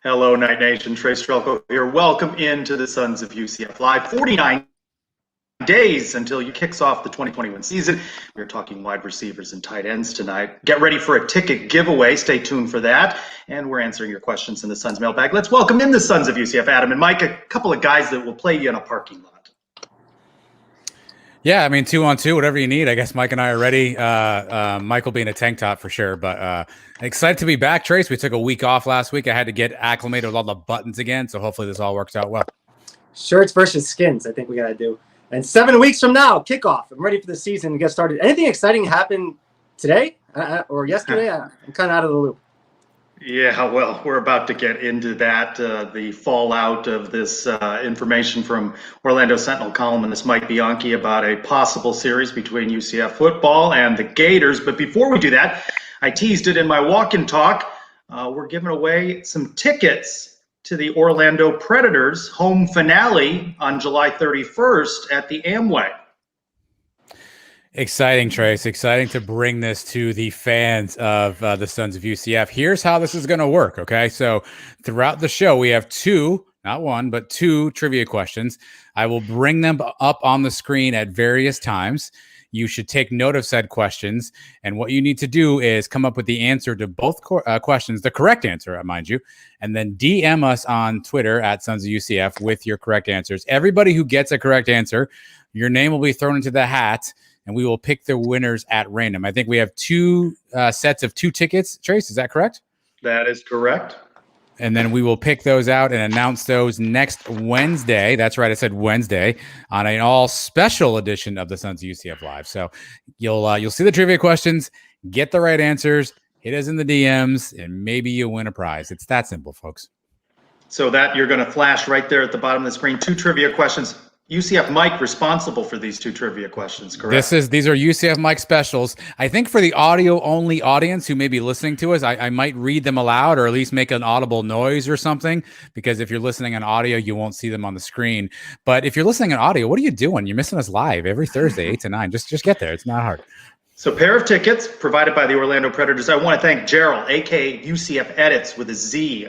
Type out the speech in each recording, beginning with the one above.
Hello, Night Nation. Trey Strelko here. Welcome into the Sons of UCF Live. 49 days until you kicks off the 2021 season. We're talking wide receivers and tight ends tonight. Get ready for a ticket giveaway. Stay tuned for that. And we're answering your questions in the Sons mailbag. Let's welcome in the Sons of UCF, Adam and Mike, a couple of guys that will play you in a parking lot. Yeah, I mean, 2-on-2, whatever you need. I guess Mike and I are ready. Mike will be in a tank top for sure, but excited to be back, Trace. We took a week off last week. I had to get acclimated with all the buttons again, so hopefully this all works out well. Shirts versus skins, I think we got to do. And 7 weeks from now, kickoff. I'm ready for the season to get started. Anything exciting happen today or yesterday? I'm kind of out of the loop. Yeah, well, we're about to get into that, the fallout of this information from Orlando Sentinel columnist Mike Bianchi about a possible series between UCF football and the Gators. But before we do that, I teased it in my walk-in talk. We're giving away some tickets to the Orlando Predators home finale on July 31st at the Amway. Exciting, Trace. Exciting to bring this to the fans of the Sons of UCF. Here's how this is going to work, okay? So throughout the show, we have two, not one, but two trivia questions. I will bring them up on the screen at various times. You should take note of said questions. And what you need to do is come up with the answer to both questions, the correct answer, mind you, and then DM us on Twitter at Sons of UCF with your correct answers. Everybody who gets a correct answer, your name will be thrown into the hat, and we will pick the winners at random. I think we have two sets of 2 tickets. Trace, is that correct? That is correct. And then we will pick those out and announce those next Wednesday. That's right, I said Wednesday, on an all special edition of the Sons of UCF Live. So you'll see the trivia questions, get the right answers, hit us in the DMs, and maybe you win a prize. It's that simple, folks. So that you're going to flash right there at the bottom of the screen. 2 trivia questions. UCF Mike responsible for these 2 trivia questions, correct? These are UCF Mike specials. I think for the audio only audience who may be listening to us, I might read them aloud or at least make an audible noise or something, because if you're listening on audio, you won't see them on the screen. But if you're listening on audio, what are you doing? You're missing us live every Thursday, 8 to 9. Just get there. It's not hard. So pair of tickets provided by the Orlando Predators. I want to thank Gerald, a.k.a. UCF Edits with a Z,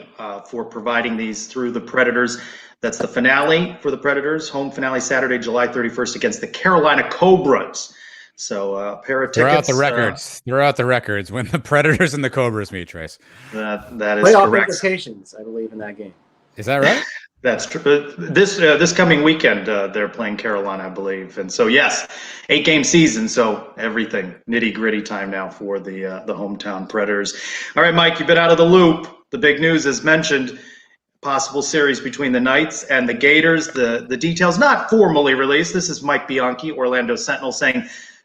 for providing these through the Predators. That's the finale for the Predators, home finale Saturday, July 31st against the Carolina Cobras. So a pair of tickets. Throw out the records when the Predators and the Cobras meet, Trace. That is playoff correct. implications, I believe, in that game. Is that right? That's true. This coming weekend, they're playing Carolina, I believe. And so, yes, 8-game season. So everything nitty-gritty time now for the hometown Predators. All right, Mike, you've been out of the loop. The big news, as mentioned, possible series between the Knights and the Gators. The details not formally released. This is Mike Bianchi, Orlando Sentinel, saying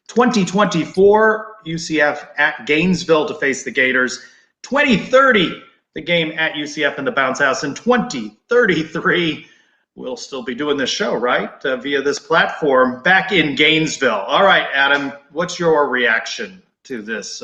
2024 UCF at Gainesville to face the Gators. 2030, the game at UCF in the Bounce House. In 2033, we'll still be doing this show, right? Via this platform back in Gainesville. All right, Adam, what's your reaction to this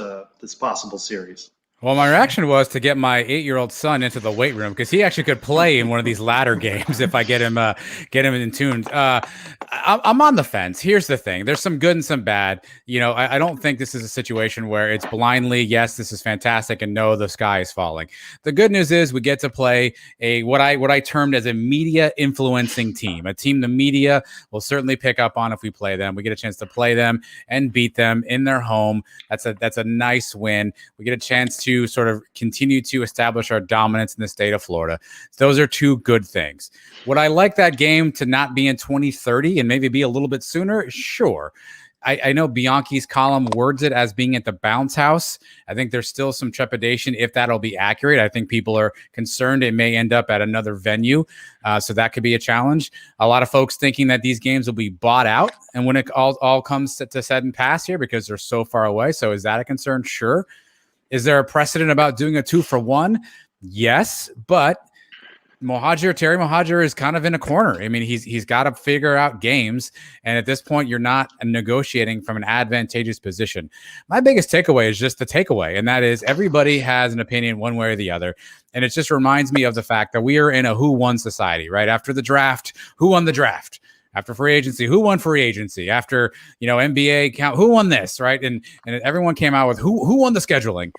possible series? Well, my reaction was to get my 8-year-old son into the weight room, because he actually could play in one of these ladder games if I get him in tune. I'm on the fence. Here's the thing: there's some good and some bad. You know, I don't think this is a situation where it's blindly yes, this is fantastic, and no, the sky is falling. The good news is we get to play what I termed as a media influencing team, a team the media will certainly pick up on if we play them. We get a chance to play them and beat them in their home. That's a nice win. We get a chance to sort of continue to establish our dominance in the state of Florida. Those are 2 good things. Would I like that game to not be in 2030 and maybe be a little bit sooner? Sure. I know Bianchi's column words it as being at the Bounce House. I think there's still some trepidation if that'll be accurate. I think people are concerned it may end up at another venue. So that could be a challenge. A lot of folks thinking that these games will be bought out. And when it all comes to said and pass here, because they're so far away. So is that a concern? Sure. Is there a precedent about doing a 2-for-1? Yes, but Terry Mohajir is kind of in a corner. I mean, he's got to figure out games, and at this point, you're not negotiating from an advantageous position. My biggest takeaway is just the takeaway, and that is everybody has an opinion one way or the other, and it just reminds me of the fact that we are in a who won society, right? After the draft, who won the draft? After free agency, who won free agency? After NBA count, who won this, right? And everyone came out with who won the scheduling.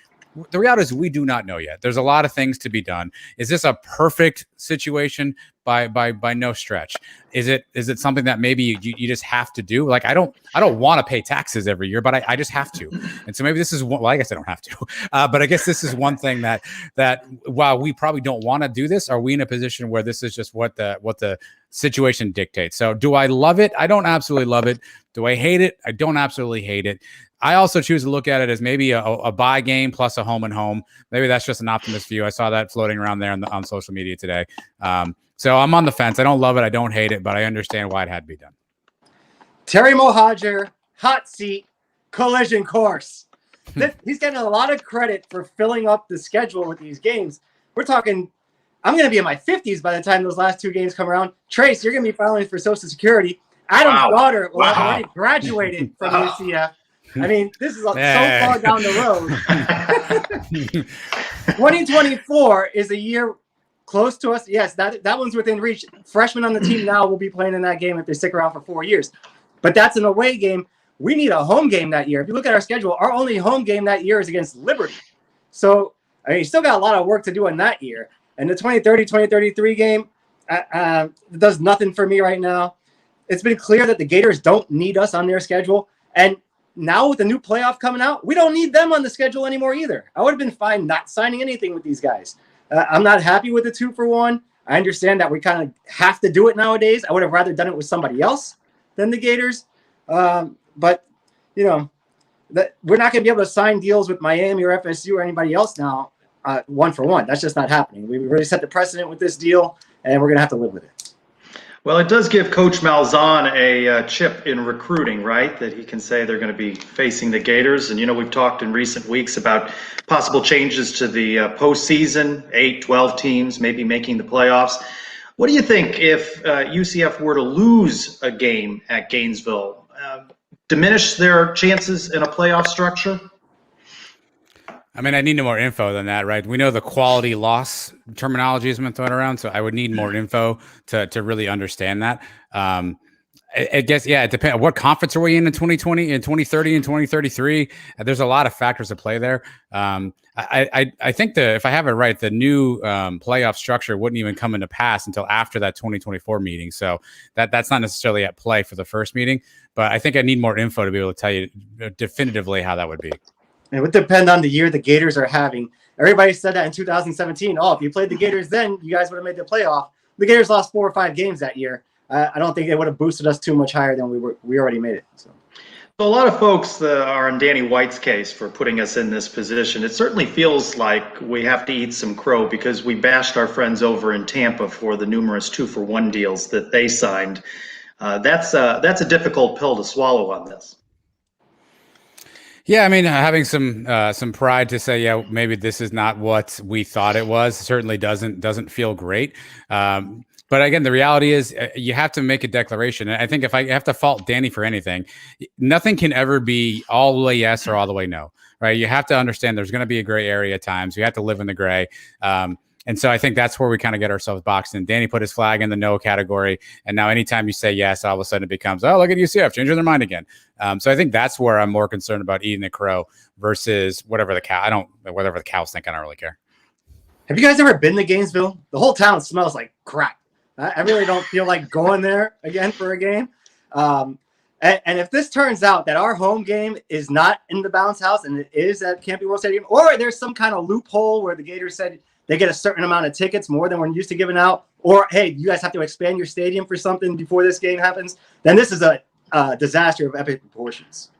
the reality is we do not know yet. There's a lot of things to be done. Is this a perfect situation? By no stretch. Is it something that maybe you just have to do? Like I don't want to pay taxes every year, but I just have to. And so maybe this is one, well, I guess I don't have to, but I guess this is one thing that while we probably don't want to do this, are we in a position where this is just what the situation dictates? So do I love it? I don't absolutely love it. Do I hate it? I don't absolutely hate it. I also choose to look at it as maybe a bye game plus a home and home. Maybe that's just an optimist view. I saw that floating around there on social media today. So I'm on the fence. I don't love it. I don't hate it, but I understand why it had to be done. Terry Mohajir, hot seat, collision course. He's getting a lot of credit for filling up the schedule with these games. We're talking, I'm going to be in my 50s by the time those last two games come around. Trace, you're going to be filing for Social Security. Adam's daughter will have already graduated from UCF. I mean, this is so far down the road. 2024 is a year close to us. Yes, that one's within reach. Freshmen on the team now will be playing in that game if they stick around for 4 years. But that's an away game. We need a home game that year. If you look at our schedule, our only home game that year is against Liberty. So, I mean, you still got a lot of work to do in that year. And the 2033 game does nothing for me right now. It's been clear that the Gators don't need us on their schedule. And now with the new playoff coming out, we don't need them on the schedule anymore either. I would have been fine not signing anything with these guys. I'm not happy with the 2-for-1. I understand that we kind of have to do it nowadays. I would have rather done it with somebody else than the Gators. But, you know, we're not going to be able to sign deals with Miami or FSU or anybody else now 1-for-1. That's just not happening. We really set the precedent with this deal, and we're going to have to live with it. Well, it does give Coach Malzahn a chip in recruiting, right? That he can say they're going to be facing the Gators. And, you know, we've talked in recent weeks about possible changes to the postseason, 8, 12 teams, maybe making the playoffs. What do you think if UCF were to lose a game at Gainesville? Diminish their chances in a playoff structure? I mean, I need no more info than that, right? We know the quality loss terminology has been thrown around, so I would need more info to really understand that. I guess, yeah, it depends. What conference are we in 2020, in 2030, and 2033? There's a lot of factors at play there. I think if I have it right, the new playoff structure wouldn't even come into pass until after that 2024 meeting. So that's not necessarily at play for the first meeting, but I think I need more info to be able to tell you definitively how that would be. It would depend on the year the Gators are having. Everybody said that in 2017. Oh, if you played the Gators then, you guys would have made the playoff. The Gators lost 4 or 5 games that year. I don't think it would have boosted us too much higher than we already made it. So a lot of folks are on Danny White's case for putting us in this position. It certainly feels like we have to eat some crow because we bashed our friends over in Tampa for the numerous 2-for-1 deals that they signed. That's a difficult pill to swallow on this. Yeah, I mean, having some pride to say, yeah, maybe this is not what we thought it was certainly doesn't feel great. But again, the reality is you have to make a declaration. And I think if I have to fault Danny for anything, nothing can ever be all the way yes or all the way no, right? You have to understand there's going to be a gray area at times. You have to live in the gray. And so I think that's where we kind of get ourselves boxed in. Danny put his flag in the no category. And now anytime you say yes, all of a sudden it becomes, oh, look at UCF, changing their mind again. So I think that's where I'm more concerned about eating the crow versus whatever the cows think. I don't really care. Have you guys ever been to Gainesville? The whole town smells like crap. I really don't feel like going there again for a game. And if this turns out that our home game is not in the Bounce House and it is at Campy World Stadium, or there's some kind of loophole where the Gators said they get a certain amount of tickets, more than we're used to giving out, or, hey, you guys have to expand your stadium for something before this game happens, then this is a disaster of epic proportions.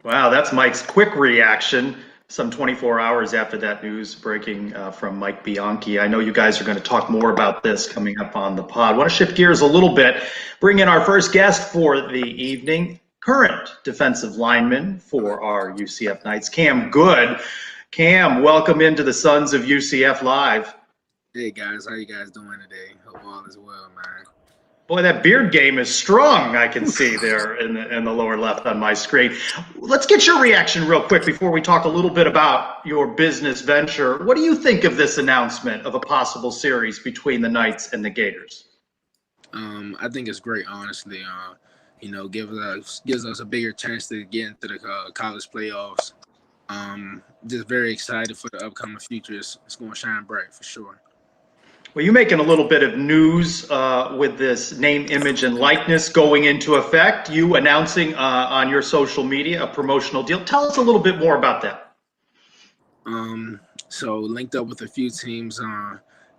Wow, that's Mike's quick reaction. Some 24 hours after that news breaking from Mike Bianchi. I know you guys are going to talk more about this coming up on the pod. I want to shift gears a little bit, bring in our first guest for the evening, current defensive lineman for our UCF Knights, Cam Good. Cam, welcome into the Sons of UCF Live. Hey guys, how you guys doing today? Hope all is well, man. Boy, that beard game is strong, I can see there in the lower left on my screen. Let's get your reaction real quick before we talk a little bit about your business venture. What do you think of this announcement of a possible series between the Knights and the Gators? I think it's great, honestly. Gives us a bigger chance to get into the college playoffs. just very excited for the upcoming future. It's going to shine bright for sure. Well, you're making a little bit of news with this name, image, and likeness going into effect. You announcing on your social media a promotional deal. Tell us a little bit more about that. So linked up with a few teams.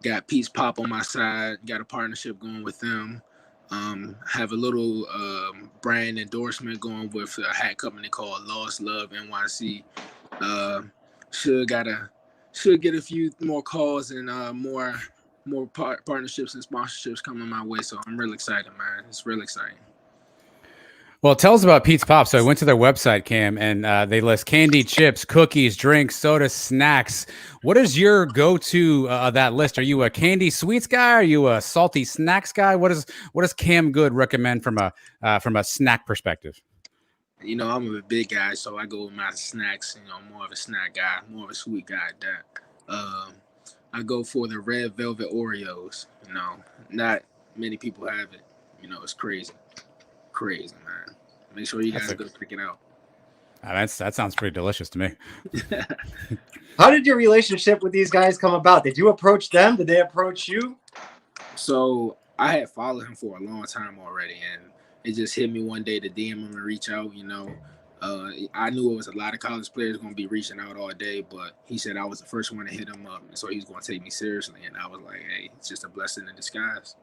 Got Pete's Pop on my side. Got a partnership going with them. Have a little brand endorsement going with a hat company called Lost Love NYC. Should get a few more calls and more partnerships and sponsorships coming my way. So I'm really excited, man. It's really exciting. Well, tell us about Pete's Pop. So I went to their website, Cam, and they list candy, chips, cookies, drinks, soda, snacks. What is your go-to that list? Are you a candy sweets guy? Are you a salty snacks guy? What does Cam Good recommend from a snack perspective? You know, I'm a big guy, so I go with my snacks. You know, more of a snack guy, more of a sweet guy at that. I go for the red velvet Oreos. You know, not many people have it. You know, it's crazy, man. Make sure you guys go pick it out. That sounds pretty delicious to me. How did your relationship with these guys come about? Did you approach them? Did they approach you? So I had followed him for a long time already, and it just hit me one day to DM him and reach out. You know, I knew it was a lot of college players going to be reaching out all day, but he said I was the first one to hit him up, and so he was going to take me seriously. And I was like, hey, it's just a blessing in disguise.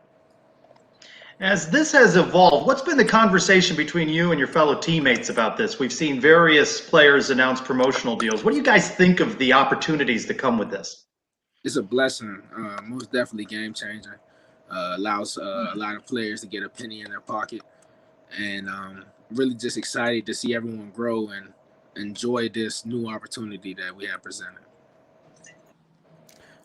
As this has evolved, what's been the conversation between you and your fellow teammates about this? We've seen various players announce promotional deals. What do you guys think of the opportunities that come with this? It's a blessing, most definitely game changer. Allows a lot of players to get a penny in their pocket, and really just excited to see everyone grow and enjoy this new opportunity that we have presented.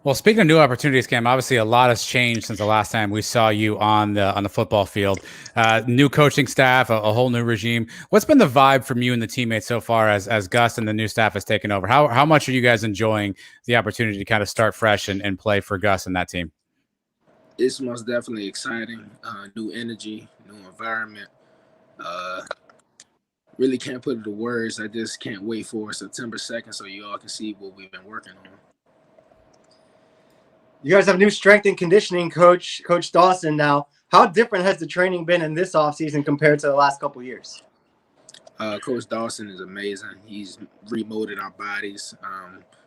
Well, speaking of new opportunities, Cam, obviously a lot has changed since the last time we saw you on the football field. New coaching staff, a whole new regime. What's been the vibe from you and the teammates so far as Gus and the new staff has taken over? How much are you guys enjoying the opportunity to kind of start fresh and play for Gus and that team? It's most definitely exciting. New energy, new environment. Really can't put it to words. I just can't wait for September 2nd so you all can see what we've been working on. You guys have a new strength and conditioning coach, Coach Dawson now. How different has the training been in this offseason compared to the last couple of years? Coach Dawson is amazing. He's remolded our bodies.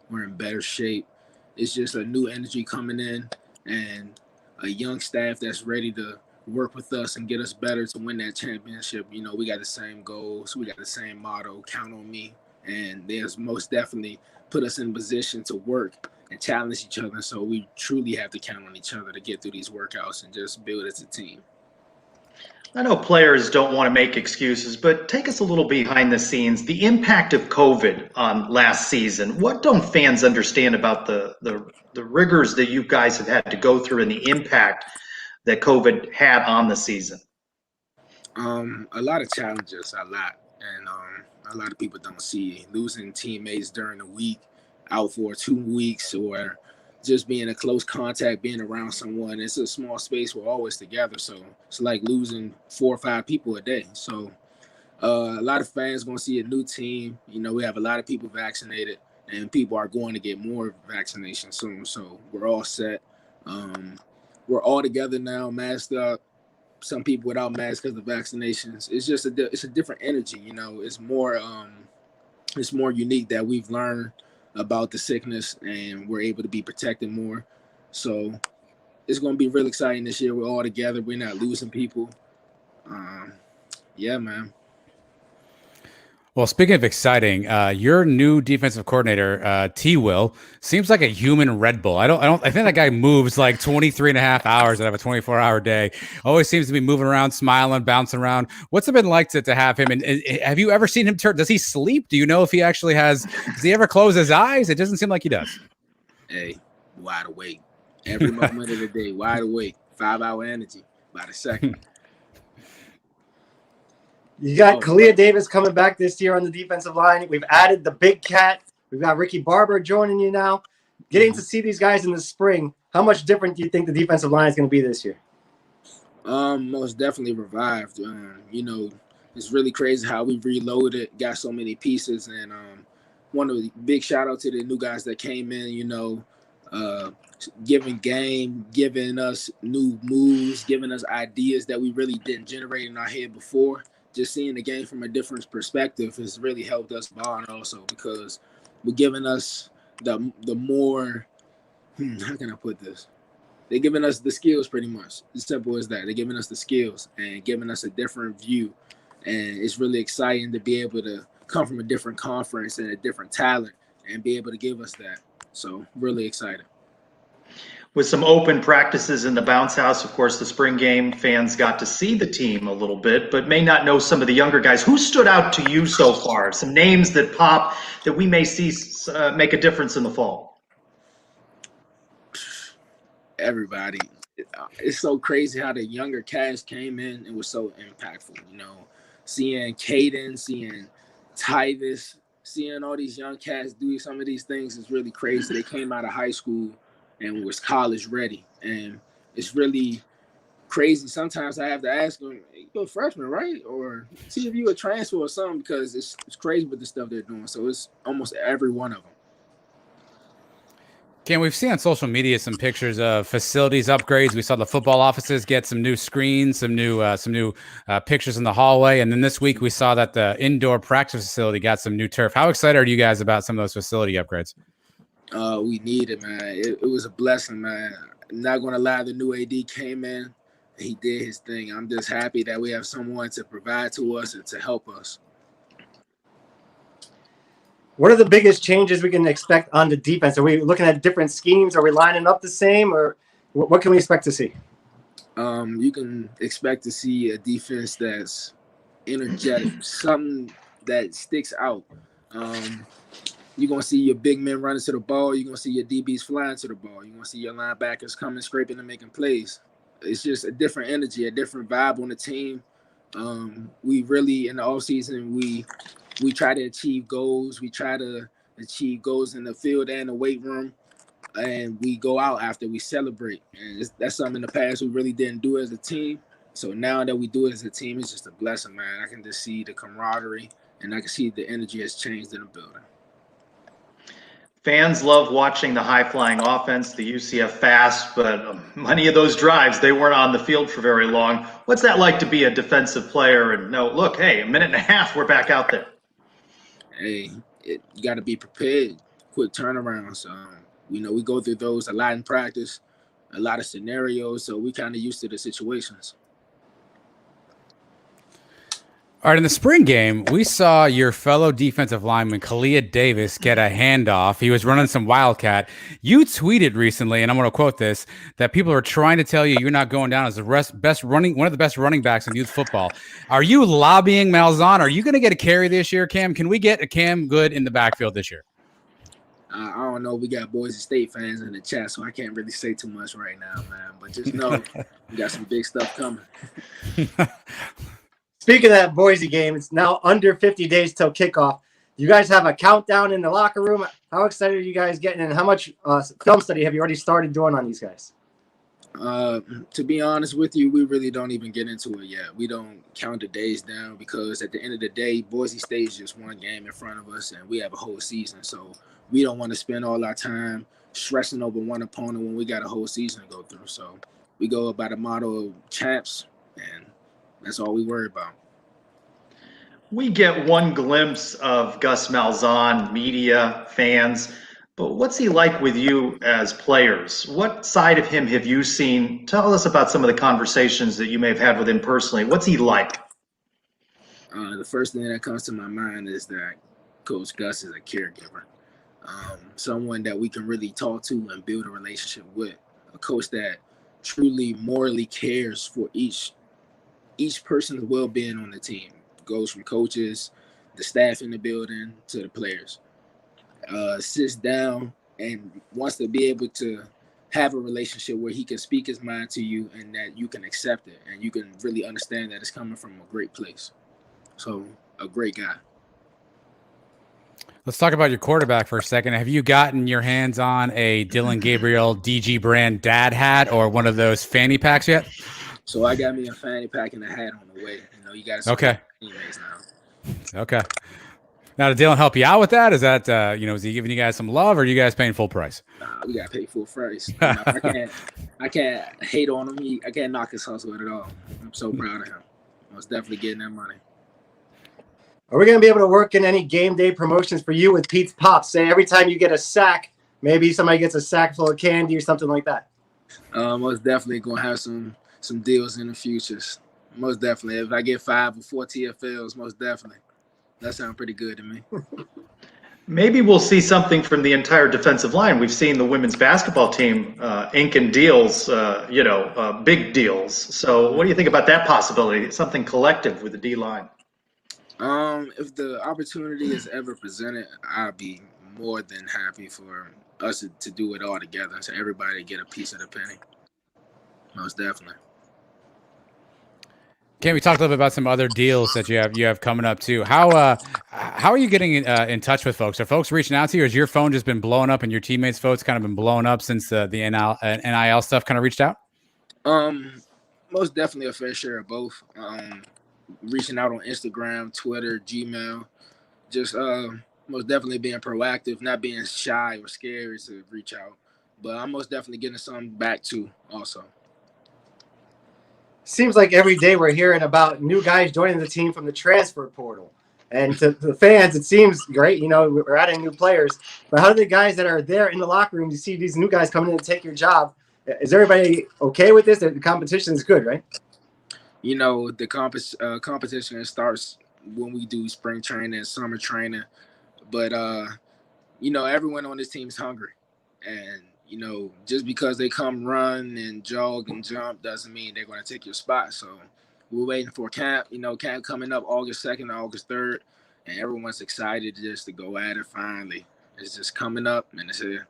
We're in better shape. It's just a new energy coming in and a young staff that's ready to work with us and get us better to win that championship. You know, we got the same goals. We got the same motto, count on me. And there's most definitely put us in position to work and challenge each other. So we truly have to count on each other to get through these workouts and just build as a team. I know players don't want to make excuses, but take us a little behind the scenes. The impact of COVID on last season. What don't fans understand about the rigors that you guys have had to go through and the impact that COVID had on the season? A lot of challenges, and a lot of people don't see losing teammates during the week, out for 2 weeks, or just being in close contact, being around someone. It's a small space. We're always together. So it's like losing 4 or 5 people a day. So a lot of fans going to see a new team. You know, we have a lot of people vaccinated and people are going to get more vaccinations soon. So we're all set. We're all together now, masked up. Some people without masks because of vaccinations. It's just it's a different energy. You know, it's more unique that we've learned about the sickness and we're able to be protected more. So it's going to be real exciting this year. We're all together. We're not losing people. Yeah, man. Well, speaking of exciting, your new defensive coordinator, T. Will, seems like a human Red Bull. I think that guy moves like 23 and a half hours out of a 24-hour day. Always seems to be moving around, smiling, bouncing around. What's it been like to have him? And have you ever seen him turn? Does he sleep? Do you know if he actually does he ever close his eyes? It doesn't seem like he does. Hey, wide awake. Every moment of the day, wide awake. 5-hour energy by the second. You got Kalia Davis coming back this year on the defensive line. We've added the big cat. We've got Ricky Barber joining you now. Getting to see these guys in the spring, how much different do you think the defensive line is going to be this year? Most definitely revived. You know, it's really crazy how we reloaded, got so many pieces, and one of the big shout out to the new guys that came in, giving game, giving us new moves, giving us ideas that we really didn't generate in our head before. Just seeing the game from a different perspective has really helped us bond also, because we're giving us the more, how can I put this? They're giving us the skills pretty much. As simple as that. They're giving us the skills and giving us a different view. And it's really exciting to be able to come from a different conference and a different talent and be able to give us that. So really excited. With some open practices in the bounce house, of course, the spring game, fans got to see the team a little bit, but may not know some of the younger guys. Who stood out to you so far? Some names that pop that we may see make a difference in the fall. Everybody. It's so crazy how the younger cast came in and was so impactful. Seeing Caden, seeing Tyvis, seeing all these young cats do some of these things is really crazy. They came out of high school and was college ready, and it's really crazy. Sometimes I have to ask them, "You're a freshman, right?" Or see if you a transfer or something, because it's crazy with the stuff they're doing. So it's almost every one of them. Ken, we've seen on social media some pictures of facilities upgrades. We saw the football offices get some new screens, some new pictures in the hallway, and then this week we saw that the indoor practice facility got some new turf. How excited are you guys about some of those facility upgrades? We need it, man. It was a blessing, man. I'm not gonna lie, the new AD came in, he did his thing. I'm just happy that we have someone to provide to us and to help us. What are the biggest changes we can expect on the defense? Are we looking at different schemes? Are we lining up the same, or what can we expect to see? You can expect to see a defense that's energetic, something that sticks out. You're going to see your big men running to the ball. You're going to see your DBs flying to the ball. You're going to see your linebackers coming, scraping, and making plays. It's just a different energy, a different vibe on the team. We really, in the offseason, we try to achieve goals. We try to achieve goals in the field and the weight room. And we go out after we celebrate. And that's something in the past we really didn't do as a team. So now that we do it as a team, it's just a blessing, man. I can just see the camaraderie, and I can see the energy has changed in the building. Fans love watching the high-flying offense, the UCF fast, but many of those drives, they weren't on the field for very long. What's that like to be a defensive player and know, look, hey, a minute and a half, we're back out there? Hey, you got to be prepared, quick turnarounds. We go through those a lot in practice, a lot of scenarios, so we kind of used to the situations. All right, in the spring game, we saw your fellow defensive lineman, Kalia Davis, get a handoff. He was running some Wildcat. You tweeted recently, and I'm going to quote this, that people are trying to tell you you're not going down as one of the best running backs in youth football. Are you lobbying Malzahn? Are you going to get a carry this year, Cam? Can we get a Cam Good in the backfield this year? I don't know. We got Boise State fans in the chat, so I can't really say too much right now, man. But just know we got some big stuff coming. Speaking of that Boise game, it's now under 50 days till kickoff. You guys have a countdown in the locker room. How excited are you guys getting, and how much film study have you already started doing on these guys? To be honest with you, we really don't even get into it yet. We don't count the days down, because at the end of the day, Boise State is just one game in front of us, and we have a whole season. So we don't want to spend all our time stressing over one opponent when we got a whole season to go through. So we go by the motto of champs, and that's all we worry about. We get one glimpse of Gus Malzahn, media, fans, but what's he like with you as players? What side of him have you seen? Tell us about some of the conversations that you may have had with him personally. What's he like? The first thing that comes to my mind is that Coach Gus is a caregiver, someone that we can really talk to and build a relationship with, a coach that truly morally cares for each person's well-being on the team. It goes from coaches, the staff in the building, to the players. Sits down and wants to be able to have a relationship where he can speak his mind to you and that you can accept it and you can really understand that it's coming from a great place. So, a great guy. Let's talk about your quarterback for a second. Have you gotten your hands on a Dylan Gabriel DG brand dad hat or one of those fanny packs yet? So I got me a fanny pack and a hat on the way. You got to support teammates now. Okay. Now, did Dylan help you out with that? Is that is he giving you guys some love, or are you guys paying full price? Nah, we gotta pay full price. I can't hate on him. I can't knock his hustle at all. I'm so proud of him. I was definitely getting that money. Are we going to be able to work in any game day promotions for you with Pete's Pops? Say every time you get a sack, maybe somebody gets a sack full of candy or something like that. Most definitely gonna have some deals in the futures. Most definitely. If I get 5 or 4 TFLs, most definitely. That sounds pretty good to me. Maybe we'll see something from the entire defensive line. We've seen the women's basketball team inking deals, big deals. So what do you think about that possibility? Something collective with the D line. If the opportunity is ever presented, I'd be more than happy for us to do it all together, so everybody get a piece of the penny. Most definitely. Can we talk a little bit about some other deals that you have coming up too? How are you getting in touch with folks? Are folks reaching out to you, or has your phone just been blowing up and your teammates' phones kind of been blowing up since the NIL stuff kind of reached out? Most definitely a fair share of both. Reaching out on Instagram, Twitter, Gmail, just most definitely being proactive, not being shy or scared to reach out. But I'm most definitely getting some back too also. Seems like every day we're hearing about new guys joining the team from the transfer portal. And to the fans, it seems great. We're adding new players. But how do the guys that are there in the locker room, you see these new guys coming in to take your job? Is everybody okay with this? The competition is good, right? The competition starts when we do spring training and summer training. But, everyone on this team is hungry. And, just because they come run and jog and jump doesn't mean they're going to take your spot. So we're waiting for camp. Camp coming up August 2nd, August 3rd. And everyone's excited just to go at it finally. It's just coming up and it's here.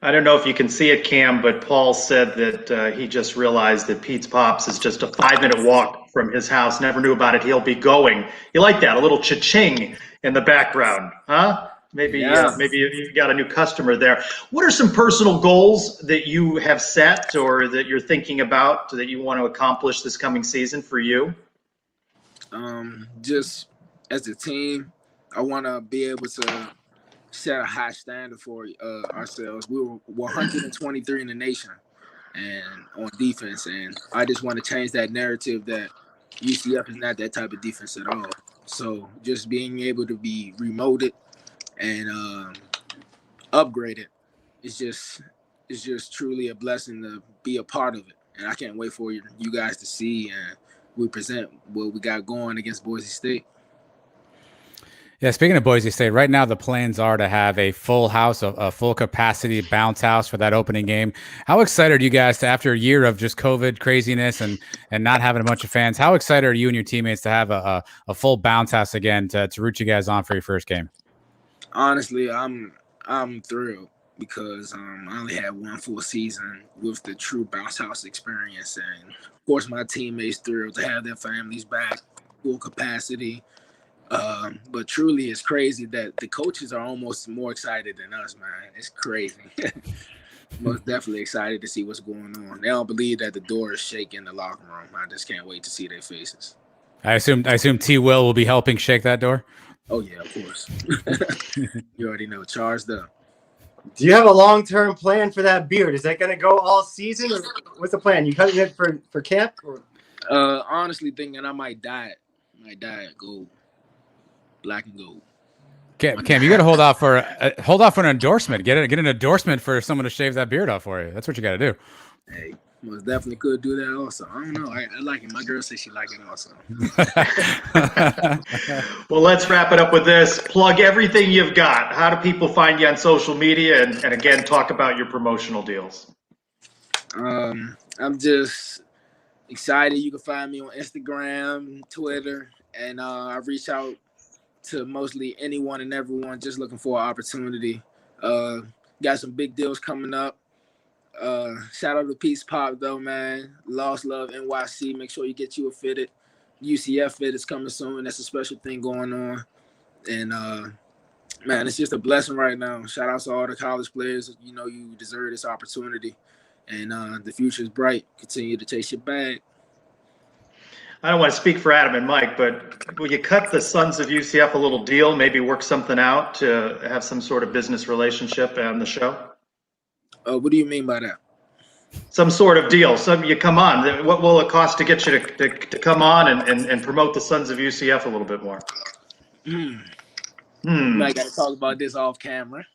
I don't know if you can see it, Cam, but Paul said that he just realized that Pete's Pops is just a 5-minute walk from his house. Never knew about it. He'll be going. You like that? A little cha-ching in the background, huh? Maybe you got a new customer there. What are some personal goals that you have set or that you're thinking about that you want to accomplish this coming season for you? Just as a team, I want to be able to set a high standard for ourselves. We were 123 in the nation and on defense, and I just want to change that narrative that UCF is not that type of defense at all. So just being able to be remoted and upgraded is just truly a blessing to be a part of it. And I can't wait for you guys to see and we present what we got going against Boise State. Yeah, speaking of Boise State, right now the plans are to have a full house, a full capacity bounce house for that opening game. How excited are you guys after a year of just COVID craziness and not having a bunch of fans? How excited are you and your teammates to have a full bounce house again to root you guys on for your first game? Honestly, I'm thrilled because I only had one full season with the true bounce house experience, and of course my teammates thrilled to have their families back, full capacity. But truly, it's crazy that the coaches are almost more excited than us, man. It's crazy. Most definitely excited to see what's going on. They don't believe that the door is shaking in the locker room. I just can't wait to see their faces. I assume T. Will be helping shake that door. Oh yeah, of course. You already know, charged up. Do you have a long-term plan for that beard? Is that going to go all season, or what's the plan? You cutting it for camp? Or? Honestly, thinking I might dye it gold, black and gold. Cam, you got to hold off for an endorsement. Get an endorsement for someone to shave that beard off for you. That's what you got to do. Hey, most definitely could do that also. I don't know. I like it. My girl says she like it also. Well, let's wrap it up with this. Plug everything you've got. How do people find you on social media? And again, talk about your promotional deals. I'm just excited. You can find me on Instagram, Twitter, and I reach out to mostly anyone and everyone just looking for an opportunity. Got some big deals coming up. Shout out to Pete's Pop though, man. Lost Love NYC. Make sure you get you a fitted. UCF fit is coming soon. That's a special thing going on. And man, it's just a blessing right now. Shout out to all the college players. You know you deserve this opportunity. And the future is bright. Continue to chase your bag. I don't want to speak for Adam and Mike, but will you cut the Sons of UCF a little deal, maybe work something out to have some sort of business relationship on the show? What do you mean by that? Some sort of deal. You come on. What will it cost to get you to come on and promote the Sons of UCF a little bit more? I got to talk about this off camera.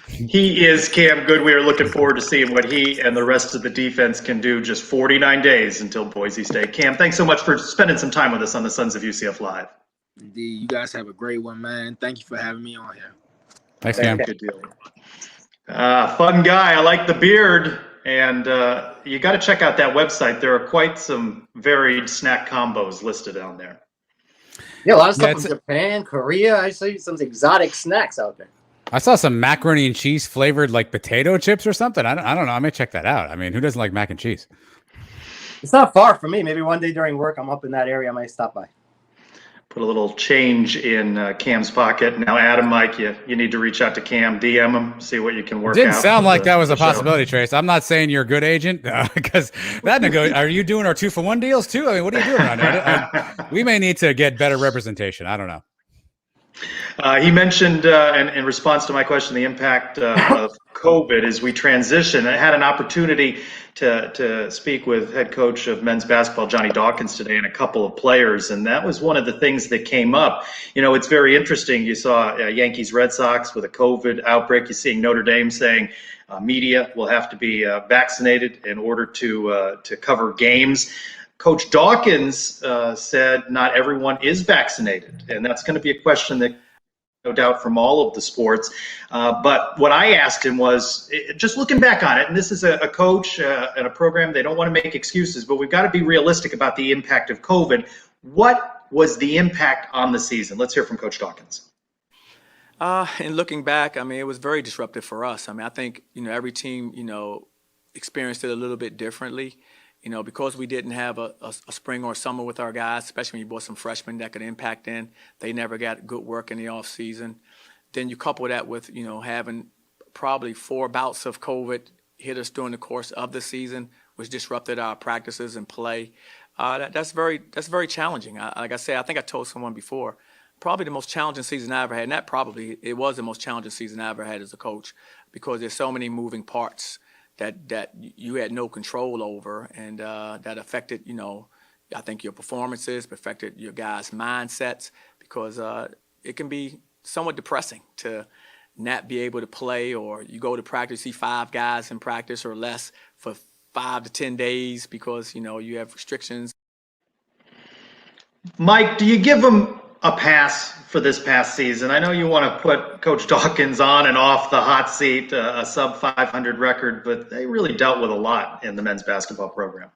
He is Cam Good. We are looking forward to seeing what he and the rest of the defense can do. Just 49 days until Boise State. Cam, thanks so much for spending some time with us on the Sons of UCF Live. Indeed. You guys have a great one, man. Thank you for having me on here. Thanks, Cam. Good deal. Fun guy. I like the beard. And you got to check out that website. There are quite some varied snack combos listed on there. Yeah, a lot of stuff from Japan, Korea. I see some exotic snacks out there. I saw some macaroni and cheese flavored like potato chips or something. I don't know. I may check that out. I mean, who doesn't like mac and cheese? It's not far from me. Maybe one day during work, I'm up in that area. I might stop by. Put a little change in Cam's pocket. Now, Adam, Mike, you need to reach out to Cam, DM him, see what you can work out. Didn't sound like that was a possibility, Trace. I'm not saying you're a good agent because are you doing our 2-for-1 deals too? I mean, what are you doing around there? We may need to get better representation. I don't know. He mentioned, in response to my question, the impact of COVID as we transition. I had an opportunity to speak with head coach of men's basketball, Johnny Dawkins, today, and a couple of players, and that was one of the things that came up. You know, it's very interesting. You saw Yankees, Red Sox with a COVID outbreak. You're seeing Notre Dame saying media will have to be vaccinated in order to cover games. Coach Dawkins said not everyone is vaccinated, and that's going to be a question that no doubt from all of the sports. But what I asked him was, just looking back on it, and this is a coach and a program, they don't want to make excuses, but we've got to be realistic about the impact of COVID. What was the impact on the season? Let's hear from Coach Dawkins. And looking back, I mean, it was very disruptive for us. I mean, I think, every team, experienced it a little bit differently. Because we didn't have a spring or summer with our guys, especially when you brought some freshmen that could impact in, they never got good work in the off season. Then you couple that with, having probably 4 bouts of COVID hit us during the course of the season, which disrupted our practices and play. That's very challenging. Like I said, I think I told someone before, probably the most challenging season I ever had, and it was the most challenging season I ever had as a coach, because there's so many moving parts that you had no control over, and that affected, I think your performances, affected your guys' mindsets, because it can be somewhat depressing to not be able to play, or you go to practice, see 5 guys in practice or less for 5 to 10 days because, you have restrictions. Mike, do you give them a pass for this past season? I know you want to put Coach Dawkins on and off the hot seat, a sub 500 record, but they really dealt with a lot in the men's basketball program.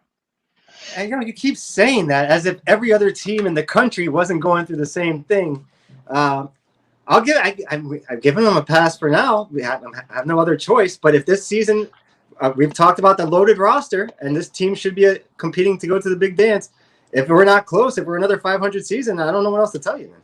And you keep saying that as if every other team in the country wasn't going through the same thing. I've given them a pass for now. I have no other choice. But if this season, we've talked about the loaded roster, and this team should be competing to go to the big dance. If we're not close, if we're another 500 season, I don't know what else to tell you, man.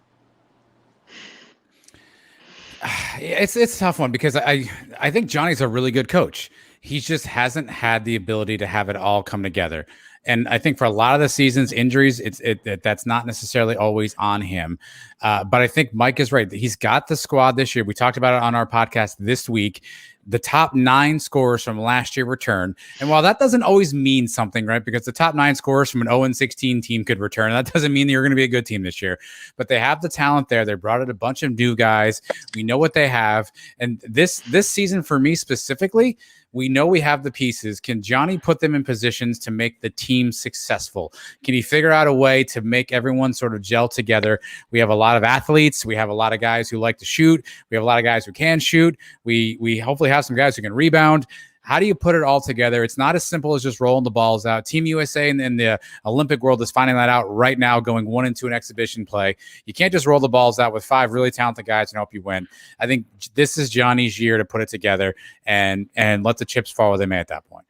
It's a tough one, because I think Johnny's a really good coach. He just hasn't had the ability to have it all come together. And I think for a lot of the season's injuries, that's not necessarily always on him. But I think Mike is right. He's got the squad this year. We talked about it on our podcast this week. The top 9 scorers from last year return. And while that doesn't always mean something, right? Because the top 9 scorers from an 0-16 team could return. That doesn't mean you're going to be a good team this year. But they have the talent there. They brought in a bunch of new guys. We know what they have. And this season for me specifically, we know we have the pieces. Can Johnny put them in positions to make the team successful? Can he figure out a way to make everyone sort of gel together? We have a lot of athletes. We have a lot of guys who like to shoot. We have a lot of guys who can shoot. We hopefully have some guys who can rebound. How do you put it all together? It's not as simple as just rolling the balls out. Team USA in the Olympic world is finding that out right now, going 1-2 an exhibition play. You can't just roll the balls out with 5 really talented guys and hope you win. I think this is Johnny's year to put it together and let the chips fall where they may at that point.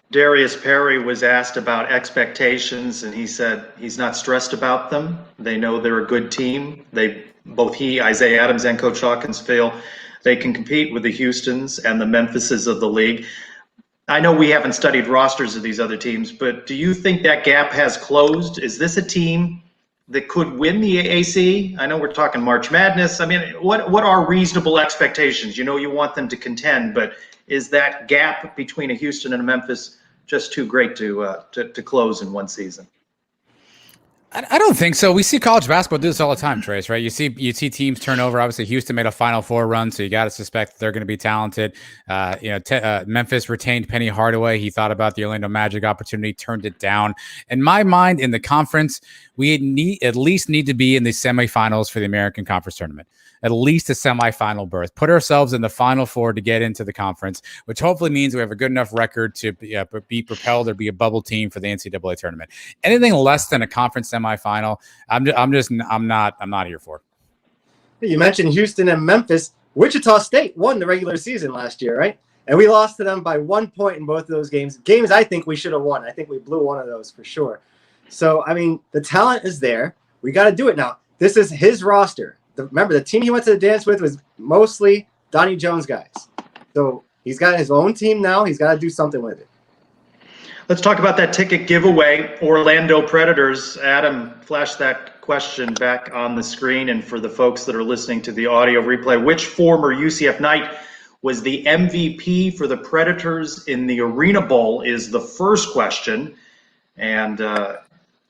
Darius Perry was asked about expectations, and he said he's not stressed about them. They know they're a good team. Both he, Isaiah Adams, and Coach Dawkins feel they can compete with the Houstons and the Memphises of the league. I know we haven't studied rosters of these other teams, but do you think that gap has closed? Is this a team that could win the AAC? I know we're talking March Madness. I mean, what are reasonable expectations? You know, you want them to contend, but is that gap between a Houston and a Memphis just too great to close in one season? I don't think so. We see college basketball do this all the time, Trace, right? You see teams turn over. Obviously, Houston made a Final Four run, so you got to suspect that they're going to be talented. Memphis retained Penny Hardaway. He thought about the Orlando Magic opportunity, turned it down. In my mind, in the conference, we at least need to be in the semifinals for the American Conference Tournament. At least a semifinal berth. Put ourselves in the Final Four to get into the conference, which hopefully means we have a good enough record to be propelled or be a bubble team for the NCAA tournament. Anything less than a conference semifinal, I'm not here for. You mentioned Houston and Memphis. Wichita State won the regular season last year, right? And we lost to them by 1 point in both of those games. Games I think we should have won. I think we blew one of those for sure. So, I mean, the talent is there. We got to do it now. This is his roster. Remember, the team he went to the dance with was mostly Donnie Jones guys. So he's got his own team now. He's got to do something with it. Let's talk about that ticket giveaway. Orlando Predators. Adam, flash that question back on the screen. And for the folks that are listening to the audio replay, which former UCF Knight was the MVP for the Predators in the Arena Bowl is the first question. And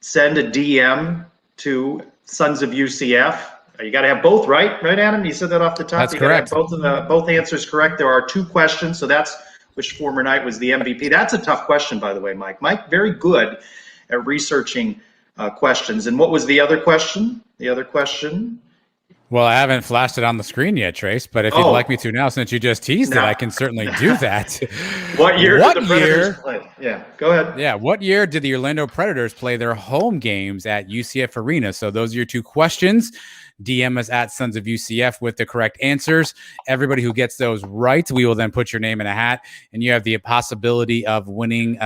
send a DM to Sons of UCF. You got to have both right, Adam? You said that off the top. That's you correct. Both answers correct. There are 2 questions, so that's which former Knight was the MVP. That's a tough question, by the way, Mike. Mike, very good at researching questions. And what was the other question? The other question? Well, I haven't flashed it on the screen yet, Trace, but if you'd like me to now, since you just teased it, I can certainly do that. What year did the Predators play? Yeah, go ahead. Yeah, what year did the Orlando Predators play their home games at UCF Arena? So those are your 2 questions. DM us at Sons of UCF with the correct answers. Everybody who gets those right, we will then put your name in a hat, and you have the possibility of winning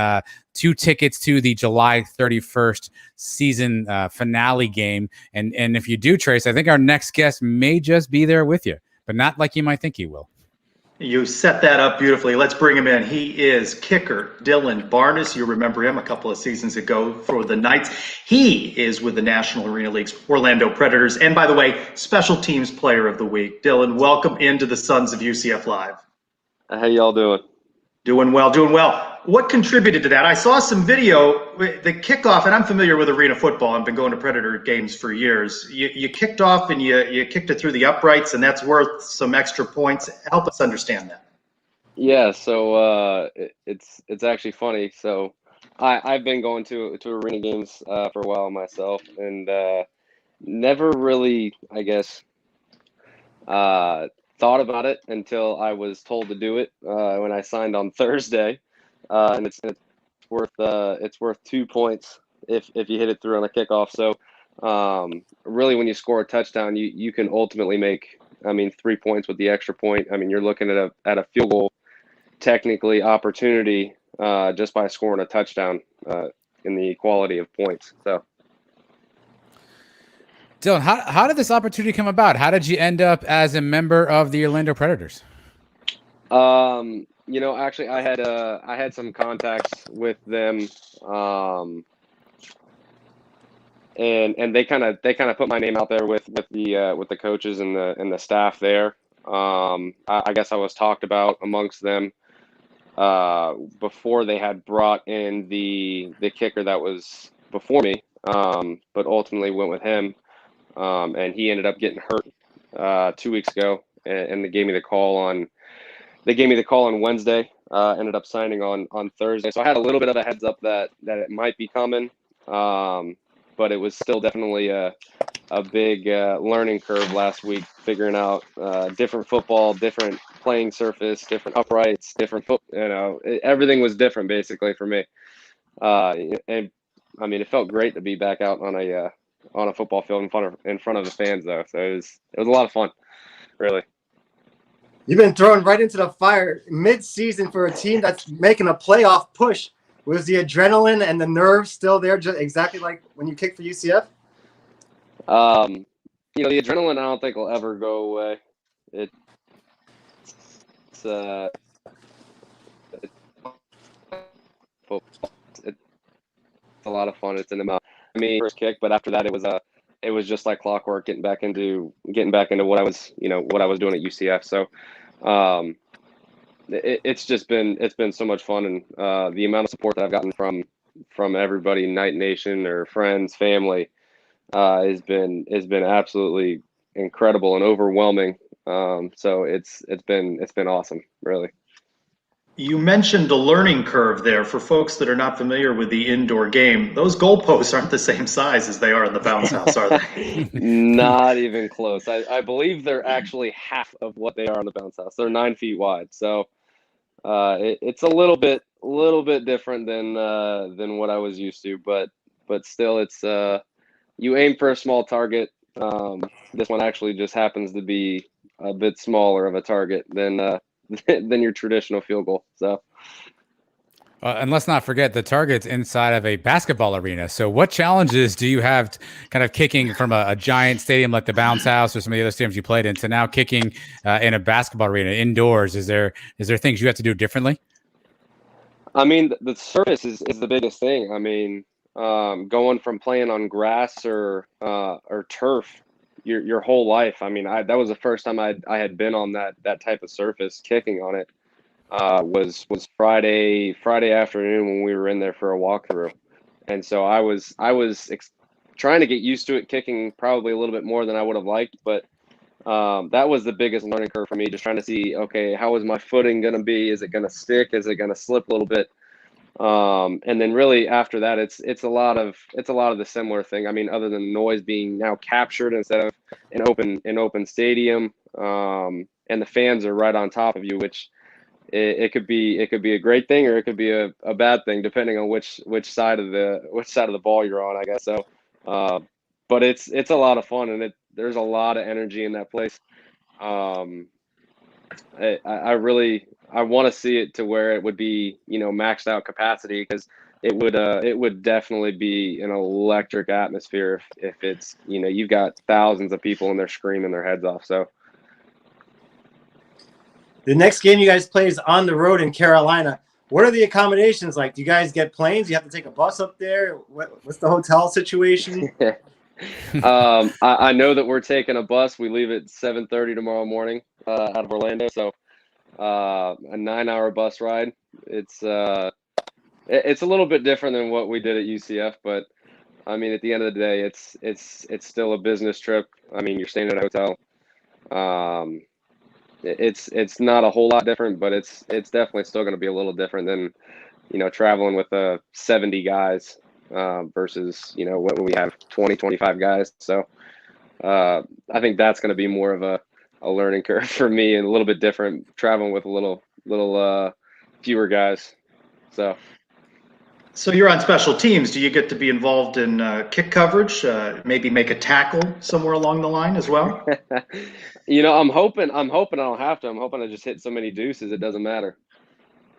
2 tickets to the July 31st season finale game. And if you do, Trace, I think our next guest may just be there with you, but not like you might think he will. You set that up beautifully. Let's bring him in. He is kicker Dylan Barnes. You remember him a couple of seasons ago for the Knights. He is with the National Arena League's Orlando Predators. And by the way, Special Teams Player of the Week. Dylan, welcome into the Sons of UCF Live. How y'all doing? Doing well, doing well. What contributed to that? I saw some video, the kickoff, and I'm familiar with arena football. I've been going to Predator games for years. You kicked off and you kicked it through the uprights, and that's worth some extra points. Help us understand that. Yeah, so it's actually funny. So I've been going to arena games for a while myself, and never really, I guess, thought about it until I was told to do it when I signed on Thursday, and it's worth 2 points if you hit it through on a kickoff. So really, when you score a touchdown, you can ultimately make 3 points with the extra point. I mean, you're looking at a field goal technically opportunity just by scoring a touchdown in the equality of points. So. Dylan, how did this opportunity come about? How did you end up as a member of the Orlando Predators? Actually, I had some contacts with them, and they kind of put my name out there with the coaches and the staff there. I guess I was talked about amongst them before they had brought in the kicker that was before me, but ultimately went with him. And he ended up getting hurt 2 weeks ago, and they gave me the call on Wednesday. Ended up signing on Thursday, so I had a little bit of a heads up that it might be coming, but it was still definitely a big learning curve last week, figuring out different football, different playing surface, different uprights, different foot. Everything was different basically for me, and I mean, it felt great to be back out on a football field in front of the fans, though. So it was a lot of fun, really. You've been thrown right into the fire mid-season for a team that's making a playoff push. Was the adrenaline and the nerves still there, just exactly like when you kicked for UCF? The adrenaline I don't think will ever go away. It's football. It's a lot of fun. It's in the mouth. I mean, first kick, but after that, it was just like clockwork, getting back into what I was doing at UCF. So, it's been so much fun, and the amount of support that I've gotten from everybody, Knight Nation or friends, family, has been absolutely incredible and overwhelming. So it's been awesome, really. You mentioned a learning curve there for folks that are not familiar with the indoor game. Those goalposts aren't the same size as they are in the bounce house, are they? Not even close. I believe they're actually half of what they are in the bounce house. They're 9 feet wide. So it's a little bit different than what I was used to, but still, it's you aim for a small target. This one actually just happens to be a bit smaller of a target than than your traditional field goal. So. And let's not forget the target's inside of a basketball arena. So what challenges do you have kind of kicking from a giant stadium like the Bounce House or some of the other stadiums you played in to now kicking in a basketball arena indoors? Is there things you have to do differently? I mean, the surface is the biggest thing. I mean, going from playing on grass or turf your whole life. I mean, that was the first time I had been on that type of surface kicking on it. Was Friday afternoon when we were in there for a walkthrough, and so I was trying to get used to it, kicking probably a little bit more than I would have liked, but that was the biggest learning curve for me, just trying to see, okay, how is my footing going to be? Is it going to stick? Is it going to slip a little bit? And then really after that, it's a lot of the similar thing. I mean, other than the noise being now captured instead of an open stadium, and the fans are right on top of you, which it could be a great thing or it could be a bad thing depending on which side of the ball you're on, I guess. So, but it's a lot of fun, and there's a lot of energy in that place. I really want to see it to where it would be, maxed out capacity, because it would definitely be an electric atmosphere if it's, you've got thousands of people and they're screaming their heads off. So the next game you guys play is on the road in Carolina. What are the accommodations like? Do you guys get planes? Do you have to take a bus up there? What's the hotel situation? I know that we're taking a bus. We leave at 7:30 tomorrow morning out of Orlando. So a 9-hour bus ride. It's a little bit different than what we did at UCF, but I mean, at the end of the day, it's still a business trip. I mean, you're staying at a hotel. It's not a whole lot different, but it's definitely still going to be a little different than, traveling with 70 guys versus, what we have 20, 25 guys. So I think that's going to be more of a learning curve for me, and a little bit different traveling with a little fewer guys. So you're on special teams. Do you get to be involved in kick coverage? Maybe make a tackle somewhere along the line as well? I'm hoping I don't have to. I'm hoping I just hit so many deuces it doesn't matter.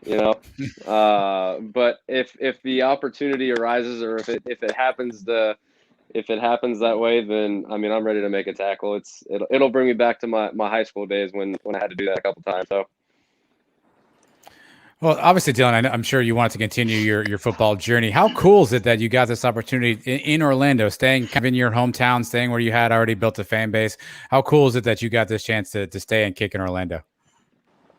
But if the opportunity arises, or if it happens that way, then I mean, I'm ready to make a tackle. It'll bring me back to my high school days when I had to do that a couple times. So. Well, obviously, Dylan, I'm sure you want to continue your football journey. How cool is it that you got this opportunity in Orlando, staying kind of in your hometown, staying where you had already built a fan base? How cool is it that you got this chance to stay and kick in Orlando?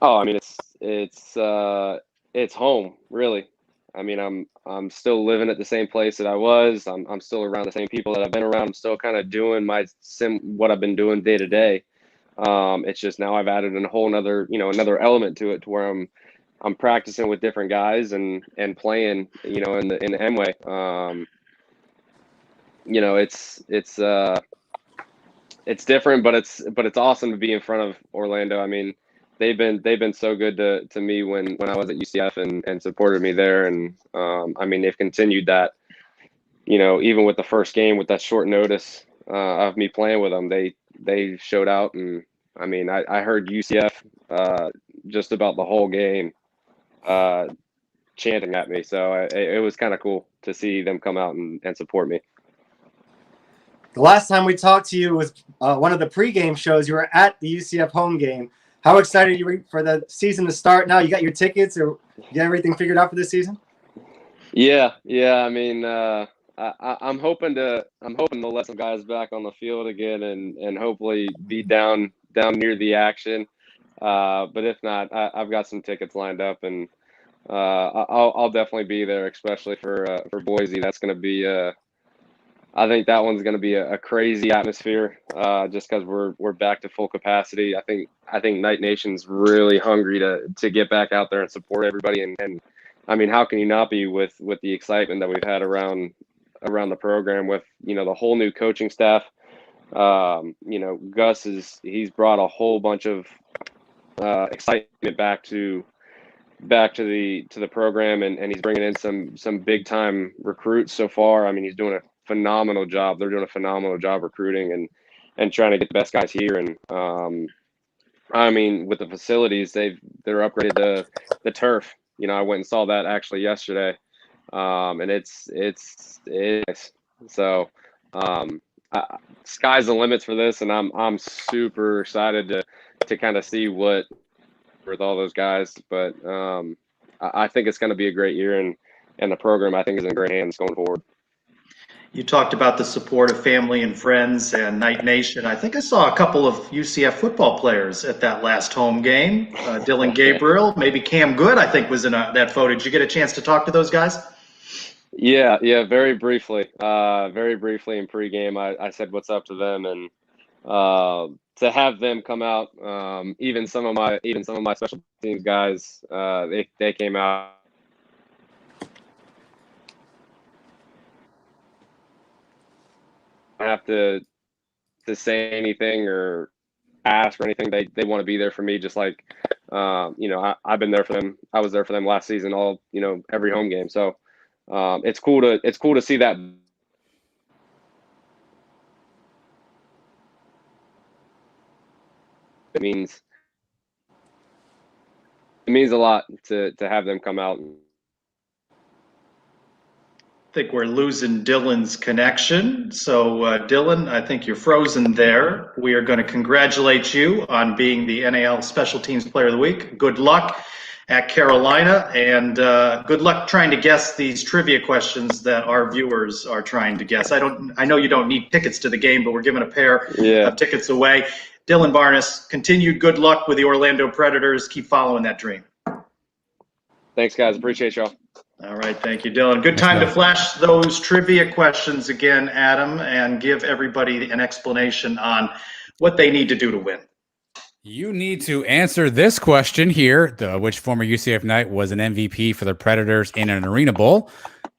Oh, I mean, it's home, really. I mean, I'm still living at the same place that I was. I'm still around the same people that I've been around. I'm still kind of doing what I've been doing day to day. It's just now I've added a whole another element to it, to where I'm practicing with different guys and playing, in the M-way. It's different, but it's awesome to be in front of Orlando. I mean, they've been so good to me when I was at UCF and supported me there. And I mean, they've continued that, even with the first game, with that short notice of me playing with them, they showed out. And I mean, I heard UCF just about the whole game chanting at me. So it was kind of cool to see them come out and support me. The last time we talked to you was one of the pregame shows. You were at the UCF home game. How excited you were for the season to start now? You got your tickets, or you got everything figured out for this season? Yeah. I mean, I'm hoping to let some guys back on the field again, and hopefully be down near the action. But if not, I've got some tickets lined up, and I'll definitely be there, especially for Boise. That's going to be I think that one's going to be a crazy atmosphere, just because we're back to full capacity. I think Night Nation's really hungry to get back out there and support everybody. And I mean, how can you not be with the excitement that we've had around the program with the whole new coaching staff. Gus he's brought a whole bunch of excitement back to the program, and he's bringing in some big time recruits so far. I mean, he's doing a phenomenal job. They're doing a phenomenal job recruiting and trying to get the best guys here. And I mean, with the facilities, they're upgraded the turf. I went and saw that actually yesterday, and it's so sky's the limits for this, and I'm super excited to kind of see what with all those guys. But I think it's going to be a great year, and the program I think is in great hands going forward. You talked about the support of family and friends and Night Nation. I think I saw a couple of UCF football players at that last home game. Dylan Gabriel, maybe Cam Good, I think, was in that photo. Did you get a chance to talk to those guys? Yeah, very briefly. Very briefly in pregame, I said what's up to them, and to have them come out, even some of my special teams guys, they came out. I have to say anything or ask or anything. They want to be there for me, just like I've been there for them. I was there for them last season, every home game. So it's cool to see that. It means a lot to have them come out. I think we're losing Dylan's connection. So, Dylan, I think you're frozen there. We are going to congratulate you on being the NAL Special Teams Player of the Week. Good luck at Carolina, and good luck trying to guess these trivia questions that our viewers are trying to guess. I know you don't need tickets to the game, but we're giving a pair of tickets away. Dylan Barnes, continued good luck with the Orlando Predators. Keep following that dream. Thanks, guys. Appreciate y'all. All right, thank you, Dylan. Good time to flash those trivia questions again, Adam, and give everybody an explanation on what they need to do to win. You need to answer this question here. Which former UCF Knight was an MVP for the Predators in an Arena Bowl?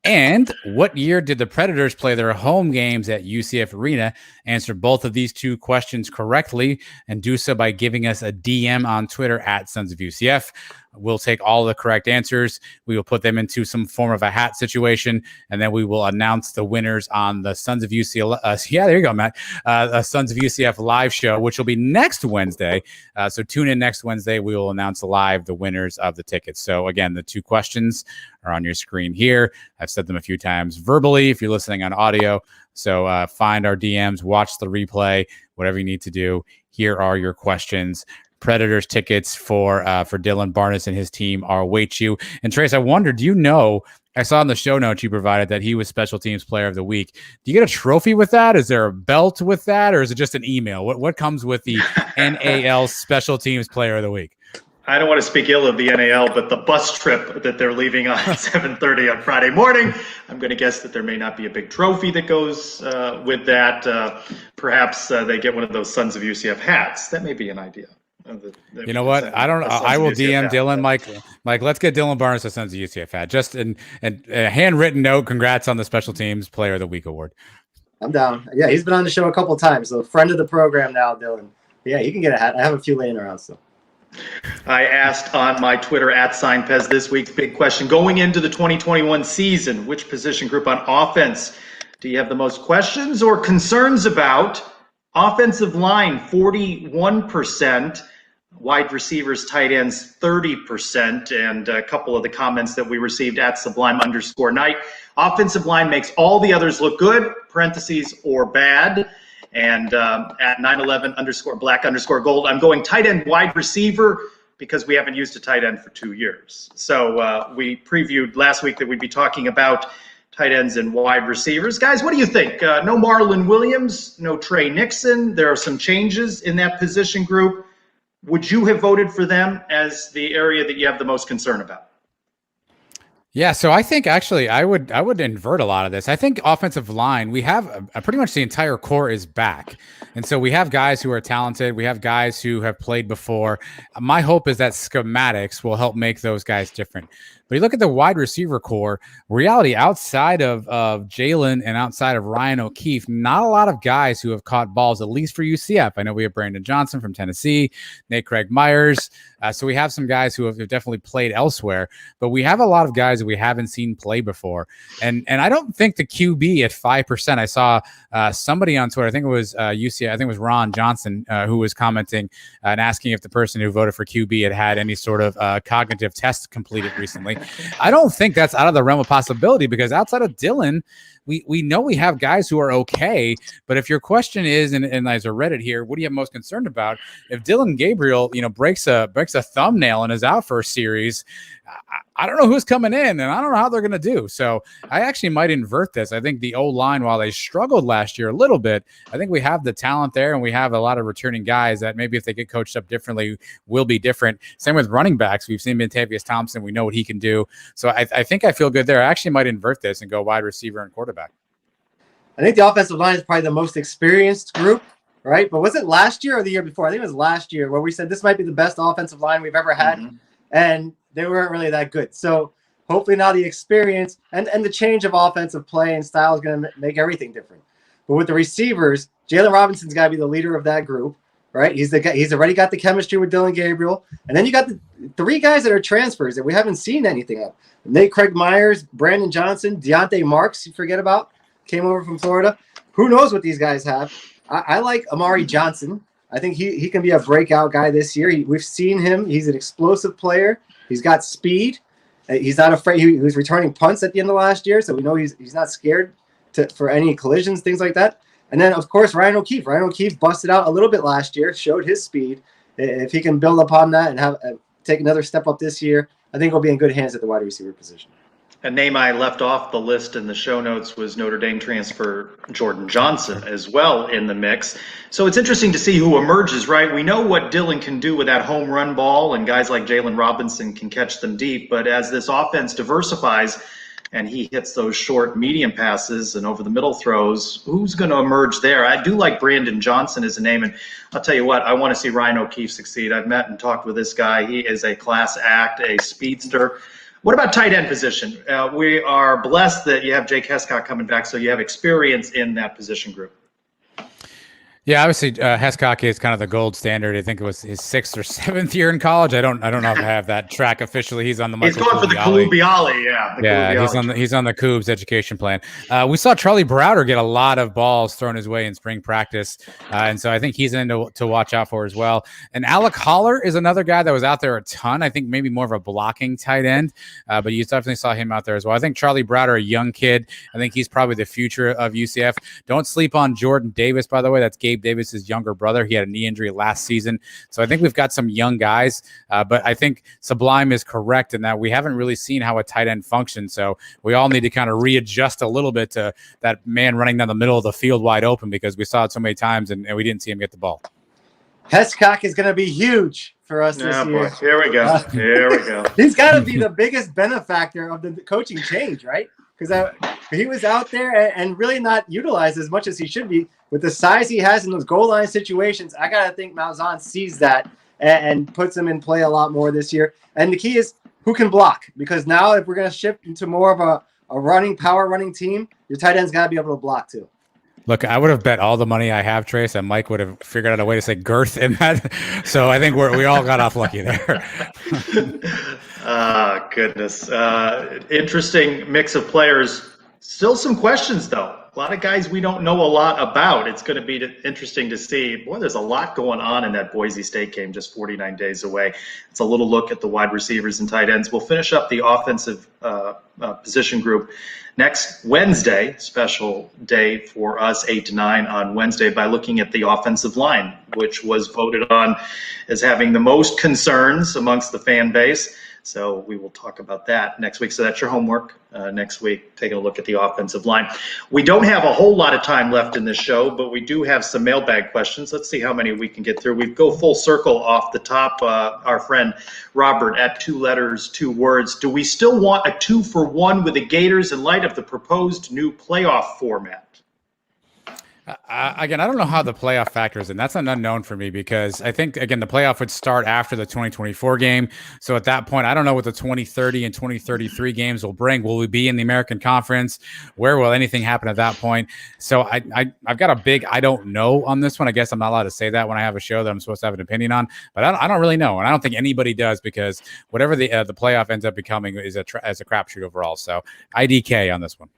And what year did the Predators play their home games at UCF Arena? Answer both of these two questions correctly, and do so by giving us a DM on Twitter at Sons of UCF. We'll take all the correct answers. We will put them into some form of a hat situation, and then we will announce the winners on the Sons of UCF. Yeah, there you go, Matt. The Sons of UCF live show, which will be next Wednesday. So tune in next Wednesday. We will announce live the winners of the tickets. So again, the two questions are on your screen here. I've said them a few times verbally if you're listening on audio. So find our DMs, watch the replay, whatever you need to do. Here are your questions. Predators tickets for Dylan Barnes and his team are await you. And Trace, I wonder, I saw in the show notes you provided that he was Special Teams Player of the Week. Do you get a trophy with that? Is there a belt with that? Or is it just an email? What comes with the NAL Special Teams Player of the Week? I don't want to speak ill of the NAL, but the bus trip that they're leaving on 7:30 on Friday morning, I'm going to guess that there may not be a big trophy that goes with that. Perhaps they get one of those Sons of UCF hats. That may be an idea. You know what? I don't know. I will DM Dylan, Mike, let's get Dylan Barnes a Sons of UCF hat. Just and a handwritten note. Congrats on the Special Teams Player of the Week award. I'm down. Yeah, he's been on the show a couple of times. So friend of the program now, Dylan. Yeah, you can get a hat. I have a few laying around still. I asked on my Twitter at SignPez this week's big question. Going into the 2021 season, which position group on offense do you have the most questions or concerns about? Offensive line, 41%. Wide receivers, tight ends, 30%. And a couple of the comments that we received at Sublime_Night. Offensive line makes all the others look good, parentheses, or bad. And at 911_black_gold, I'm going tight end, wide receiver, because we haven't used a tight end for 2 years. So we previewed last week that we'd be talking about tight ends and wide receivers. Guys, what do you think? No Marlon Williams, no Trey Nixon. There are some changes in that position group. Would you have voted for them as the area that you have the most concern about? Yeah, so I think actually I would invert a lot of this. I think offensive line, we have pretty much the entire core is back. And so we have guys who are talented. We have guys who have played before. My hope is that schematics will help make those guys different. But you look at the wide receiver core, reality outside of Jalen and outside of Ryan O'Keefe, not a lot of guys who have caught balls, at least for UCF. I know we have Brandon Johnson from Tennessee, Nate Craig Myers. So we have some guys who have definitely played elsewhere, but we have a lot of guys that we haven't seen play before. And I don't think the QB at 5%, I saw somebody on Twitter, I think it was UCF, I think it was Ron Johnson, who was commenting and asking if the person who voted for QB had any sort of cognitive test completed recently. I don't think that's out of the realm of possibility, because outside of Dylan, we know we have guys who are okay. But if your question is, and as a Reddit here, what are you most concerned about? If Dylan Gabriel, breaks a thumbnail and is out for a series, I don't know who's coming in, and I don't know how they're going to do. So I actually might invert this. I think the O-line, while they struggled last year a little bit, I think we have the talent there, and we have a lot of returning guys that maybe if they get coached up differently will be different. Same with running backs. We've seen Montavious Thompson. We know what he can do. So I think I feel good there. I actually might invert this and go wide receiver and quarterback. I think the offensive line is probably the most experienced group, right? But was it last year or the year before? I think it was last year where we said this might be the best offensive line we've ever had. Mm-hmm. And they weren't really that good. So hopefully now the experience and the change of offensive play and style is going to make everything different. But with the receivers, Jalen Robinson's got to be the leader of that group, right? He's the guy. He's already got the chemistry with Dylan Gabriel. And then you got the 3 guys that are transfers that we haven't seen anything of. Nate Craig Myers, Brandon Johnson, Deontay Marks, you forget about, came over from Florida. Who knows what these guys have? I like Amari Johnson. I think he can be a breakout guy this year. We've seen him. He's an explosive player. He's got speed. He's not afraid. He was returning punts at the end of last year, so we know he's not scared for any collisions, things like that. And then, of course, Ryan O'Keefe. Ryan O'Keefe busted out a little bit last year, showed his speed. If he can build upon that and take another step up this year, I think he'll be in good hands at the wide receiver position. A name I left off the list in the show notes was Notre Dame transfer Jordan Johnson as well in the mix. So it's interesting to see who emerges, right? We know what Dylan can do with that home run ball, and guys like Jalen Robinson can catch them deep. But as this offense diversifies and he hits those short, medium passes and over the middle throws, who's going to emerge there? I do like Brandon Johnson as a name, and I'll tell you what, I want to see Ryan O'Keefe succeed. I've met and talked with this guy. He is a class act, a speedster. What about tight end position? We are blessed that you have Jake Hescock coming back, so you have experience in that position group. Yeah, obviously Hescock is kind of the gold standard. I think it was his 6th or 7th year in college. I don't know if I have that track officially. He's on the He's going for the Kulubiali, yeah. He's on the Cougs education plan. We saw Charlie Browder get a lot of balls thrown his way in spring practice, and so I think he's in to watch out for as well. And Alec Holler is another guy that was out there a ton. I think maybe more of a blocking tight end, but you definitely saw him out there as well. I think Charlie Browder, a young kid, I think he's probably the future of UCF. Don't sleep on Jordan Davis, by the way. That's Gabe Davis's younger brother. He had a knee injury last season. So I think we've got some young guys, but I think Sublime is correct in that we haven't really seen how a tight end functions. So we all need to kind of readjust a little bit to that man running down the middle of the field wide open, because we saw it so many times and we didn't see him get the ball. Hescock is going to be huge for us this year. Boy. Here we go. Here we go. He's got to be the biggest benefactor of the coaching change, right? Because he was out there and really not utilized as much as he should be. With the size he has in those goal line situations, I got to think Malzahn sees that and puts him in play a lot more this year. And the key is who can block. Because now if we're going to shift into more of a power running team, your tight end's got to be able to block too. Look, I would have bet all the money I have, Trace, and Mike would have figured out a way to say girth in that. So I think we all got off lucky there. Goodness. Interesting mix of players. Still some questions, though. a lot of guys we don't know a lot about. It's going to be interesting to see. Boy, there's a lot going on in that Boise State game, just 49 days away. It's a little look at the wide receivers and tight ends. We'll finish up the offensive position group next Wednesday, special day for us, 8 to 9 on Wednesday, by looking at the offensive line, which was voted on as having the most concerns amongst the fan base. So we will talk about that next week. So that's your homework next week, taking a look at the offensive line. We don't have a whole lot of time left in this show, but we do have some mailbag questions. Let's see how many we can get through. We go full circle off the top. Our friend Robert at 2 letters, 2 words. Do we still want a 2-for-1 with the Gators in light of the proposed new playoff format? Again, I don't know how the playoff factors in. That's an unknown for me because I think, again, the playoff would start after the 2024 game. So at that point, I don't know what the 2030 and 2033 games will bring. Will we be in the American Conference? Where will anything happen at that point? So I've got a big I don't know on this one. I guess I'm not allowed to say that when I have a show that I'm supposed to have an opinion on. But I don't really know. And I don't think anybody does because whatever the playoff ends up becoming is a crapshoot overall. So IDK on this one.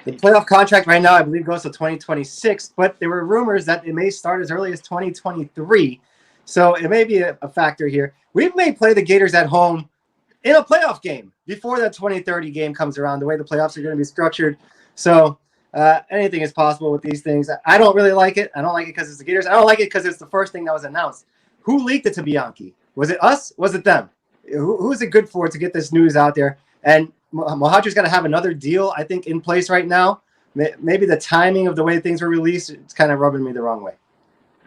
The playoff contract right now, I believe, goes to 2026, but there were rumors that it may start as early as 2023. So it may be a factor here. We may play the Gators at home in a playoff game before that 2030 game comes around, the way the playoffs are going to be structured. So anything is possible with these things. I don't really like it. I don't like it because it's the Gators. I don't like it because it's the first thing that was announced. Who leaked it to Bianchi? Was it us? Was it them? Who is it good for to get this news out there? And Mohajir's got to have another deal, I think, in place right now. Maybe the timing of the way things were released, it's kind of rubbing me the wrong way.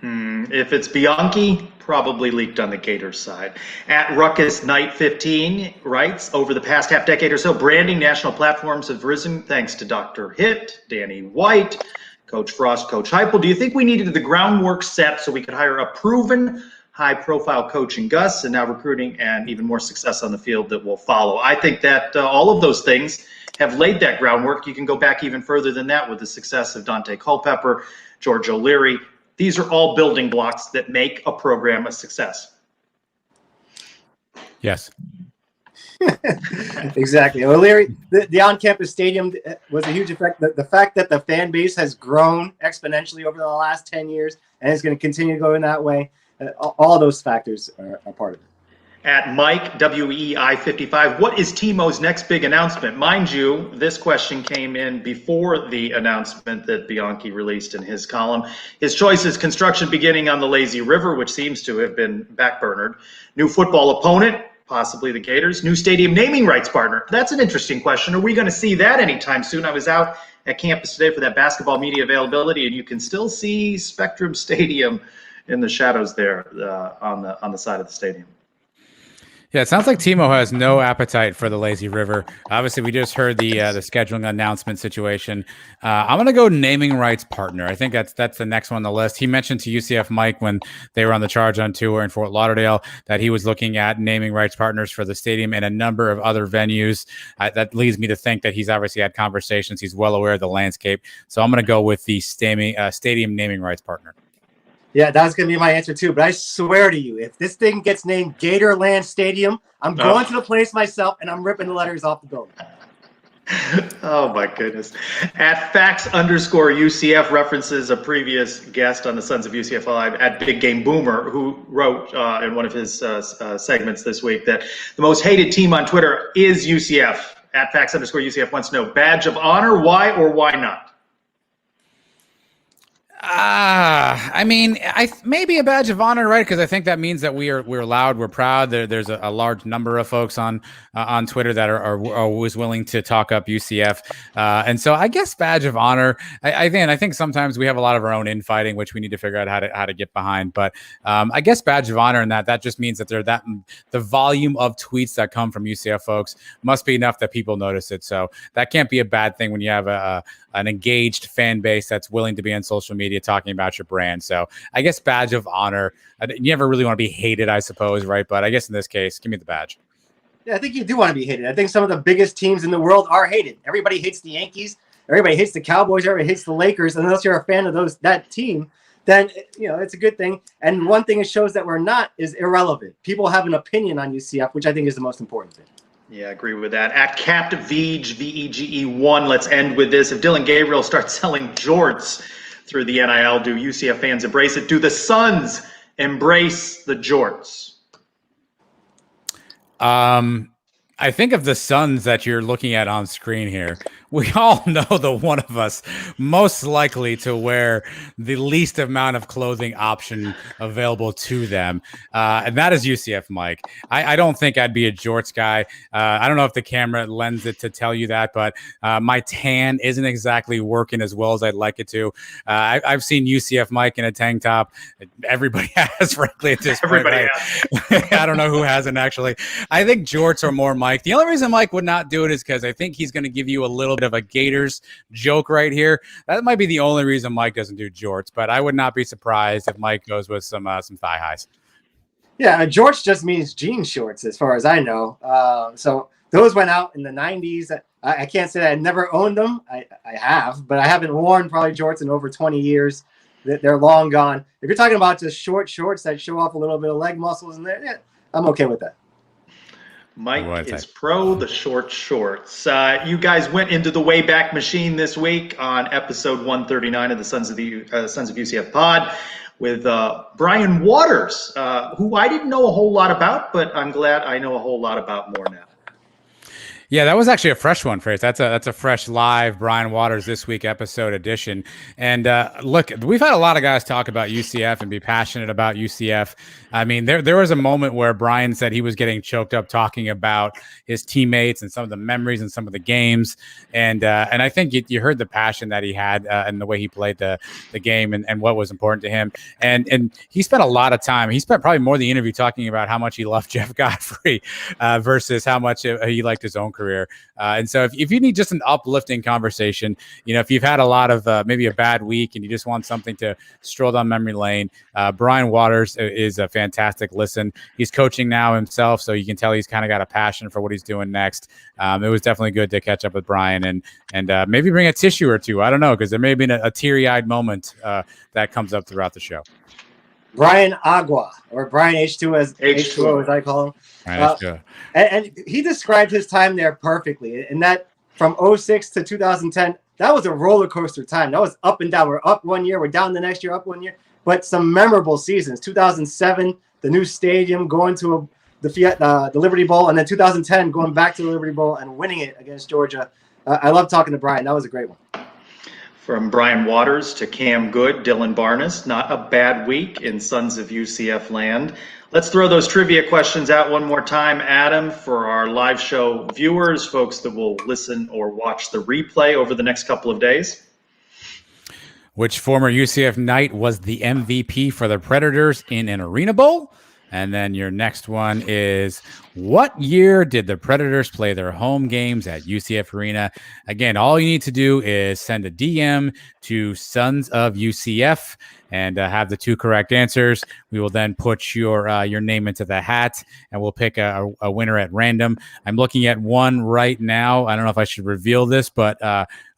If it's Bianchi, probably leaked on the Gators side. At Ruckus Night 15 writes, over the past half decade or so, branding national platforms have risen thanks to Dr. Hitt, Danny White, Coach Frost, Coach Heupel. Do you think we needed the groundwork set so we could hire a proven high-profile coach in Gus, and now recruiting and even more success on the field that will follow? I think that all of those things have laid that groundwork. You can go back even further than that with the success of Dante Culpepper, George O'Leary. These are all building blocks that make a program a success. Yes. Exactly. O'Leary, the on-campus stadium was a huge effect. The fact that the fan base has grown exponentially over the last 10 years and is going to continue to go in that way, all those factors are part of it. At Mike WEI55, what is Timo's next big announcement? Mind you, this question came in before the announcement that Bianchi released in his column. His choice is construction beginning on the Lazy River, which seems to have been backburnered. New football opponent, possibly the Gators. New stadium naming rights partner. That's an interesting question. Are we going to see that anytime soon? I was out at campus today for that basketball media availability, and you can still see Spectrum Stadium in the shadows there on the side of the stadium. Yeah, it sounds like Timo has no appetite for the Lazy River. Obviously, we just heard the scheduling announcement situation. I'm going to go naming rights partner. I think that's the next one on the list. He mentioned to UCF Mike when they were on the Charge on tour in Fort Lauderdale that he was looking at naming rights partners for the stadium and a number of other venues. That leads me to think that he's obviously had conversations. He's well aware of the landscape. So I'm going to go with the stadium naming rights partner. Yeah, that's going to be my answer too. But I swear to you, if this thing gets named Gatorland Stadium, I'm going to the place myself and I'm ripping the letters off the building. Oh my goodness. At facts_UCF references a previous guest on the Sons of UCF Live at Big Game Boomer, who wrote in one of his segments this week that the most hated team on Twitter is UCF. At facts_UCF wants to know, badge of honor, why or why not? I mean, maybe a badge of honor, right? Because I think that means that we're loud, we're proud. There's a large number of folks on Twitter that are always willing to talk up UCF, and so I guess badge of honor. I think sometimes we have a lot of our own infighting, which we need to figure out how to get behind. But I guess badge of honor, and that just means that the volume of tweets that come from UCF folks must be enough that people notice it. So that can't be a bad thing when you have an engaged fan base that's willing to be on social media talking about your brand. So I guess badge of honor. You never really want to be hated, I suppose, right? But I guess in this case, give me the badge. Yeah, I think you do want to be hated. I think some of the biggest teams in the world are hated. Everybody hates the Yankees. Everybody hates the Cowboys. Everybody hates the Lakers. Unless you're a fan of that team, then it's a good thing. And one thing it shows that we're not is irrelevant. People have an opinion on UCF, which I think is the most important thing. Yeah, I agree with that. At CaptVege, VEGE1, let's end with this. If Dylan Gabriel starts selling jorts through the NIL, do UCF fans embrace it? Do the Suns embrace the jorts? I think of the Suns that you're looking at on screen here. We all know the one of us most likely to wear the least amount of clothing option available to them, and that is UCF Mike. I don't think I'd be a jorts guy. I don't know if the camera lends it to tell you that, but my tan isn't exactly working as well as I'd like it to. I've seen UCF Mike in a tank top. Everybody has, frankly, at this point. Everybody has. I don't know who hasn't actually. I think jorts are more Mike. The only reason Mike would not do it is because I think he's going to give you a little bit of a Gators joke right here. That might be the only reason Mike doesn't do jorts, but I would not be surprised if Mike goes with some thigh highs. Yeah, jorts just means jean shorts, as far as I know. So those went out in the 90s. I can't say that I never owned them. I have, but I haven't worn probably jorts in over 20 years. They're long gone. If you're talking about just short shorts that show off a little bit of leg muscles in there, yeah, I'm okay with that. Mike is pro the short shorts. You guys went into the Wayback Machine this week on episode 139 of the Sons of UCF pod with Brian Waters, who I didn't know a whole lot about, but I'm glad I know a whole lot about more now. Yeah, that was actually a fresh one, Trace. That's a fresh live Brian Waters This Week episode edition. And look, we've had a lot of guys talk about UCF and be passionate about UCF. I mean, there was a moment where Brian said he was getting choked up talking about his teammates and some of the memories and some of the games. And I think you heard the passion that he had and the way he played the game and what was important to him. And he spent a lot of time. He spent probably more of the interview talking about how much he loved Jeff Godfrey versus how much he liked his own career. And so if you need just an uplifting conversation, if you've had a lot of maybe a bad week and you just want something to stroll down memory lane, Brian Waters is a fantastic listen. He's coaching now himself, so you can tell he's kind of got a passion for what he's doing next. It was definitely good to catch up with Brian and maybe bring a tissue or two. I don't know, because there may have been a teary-eyed moment that comes up throughout the show. Brian Agua, or Brian H2O as I call him. Right, and he described his time there perfectly. And that from 06 to 2010, that was a roller coaster time. That was up and down. We're up one year, we're down the next year, up one year. But some memorable seasons. 2007, the new stadium, going to the Liberty Bowl, and then 2010, going back to the Liberty Bowl and winning it against Georgia. I love talking to Brian. That was a great one. From Brian Waters to Cam Good, Dylan Barnes, not a bad week in Sons of UCF land. Let's throw those trivia questions out one more time, Adam, for our live show viewers, folks that will listen or watch the replay over the next couple of days. Which former UCF Knight was the MVP for the Predators in an Arena Bowl? And then your next one is, what year did the Predators play their home games at UCF Arena? Again, all you need to do is send a DM to Sons of UCF and have the two correct answers. We will then put your name into the hat, and we'll pick a winner at random. I'm looking at one right now. I don't know if I should reveal this, but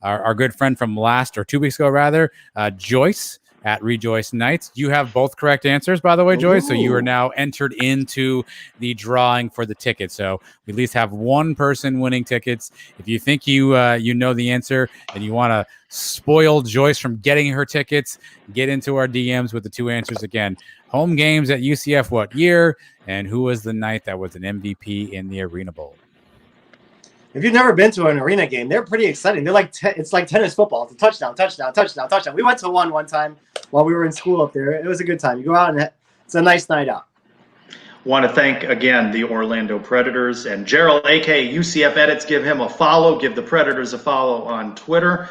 our good friend from 2 weeks ago, rather, Joyce at Rejoice Nights. You have both correct answers, by the way, Joyce. Ooh. So you are now entered into the drawing for the tickets. So we at least have one person winning tickets. If you think you know the answer and you want to spoil Joyce from getting her tickets, get into our DMs with the two answers again. Home games at UCF what year, and who was the night that was an MVP in the Arena Bowl? If you've never been to an arena game, they're pretty exciting. They're like it's like tennis football. It's a touchdown, touchdown, touchdown, touchdown. We went to one time while we were in school up there. It was a good time. You go out and it's a nice night out. Want to thank again the Orlando Predators and Gerald, aka UCF Edits. Give him a follow. Give the Predators a follow on Twitter.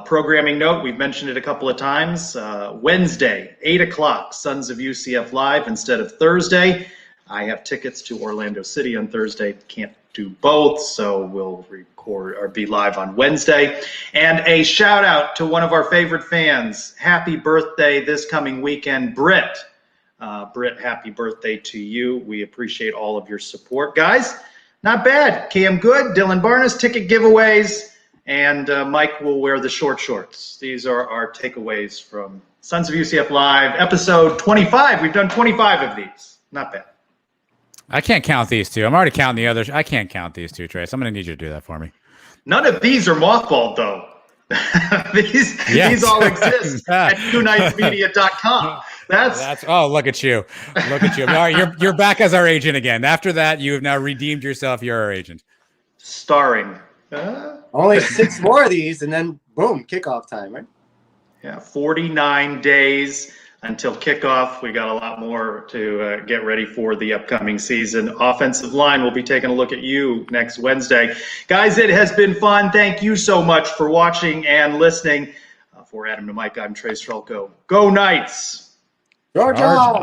Programming note: we've mentioned it a couple of times. Wednesday, 8:00, Sons of UCF Live instead of Thursday. I have tickets to Orlando City on Thursday. Can't do both, so we'll record or be live on Wednesday. And a shout out to one of our favorite fans. Happy birthday this coming weekend, Britt. Britt, happy birthday to you. We appreciate all of your support. Guys, not bad. Cam Good, Dylan Barnes, ticket giveaways, and Mike will wear the short shorts. These are our takeaways from Sons of UCF Live, episode 25. We've done 25 of these. Not bad. I can't count these two. I'm already counting the others. I can't count these two, Trace. I'm going to need you to do that for me. None of these are mothballed, though. These all exist at TwoNightsMedia.com. That's oh, look at you. Look at you. All right, you're back as our agent again. After that, you have now redeemed yourself. You're our agent. starring. Only 6 more of these, and then boom, kickoff time, right? Yeah, 49 days until kickoff. We got a lot more to get ready for the upcoming season. Offensive line, we'll be taking a look at you next Wednesday. Guys, it has been fun. Thank you so much for watching and listening. For Adam and Mike, I'm Trace Trelko. Go Knights! Georgia! Charge on.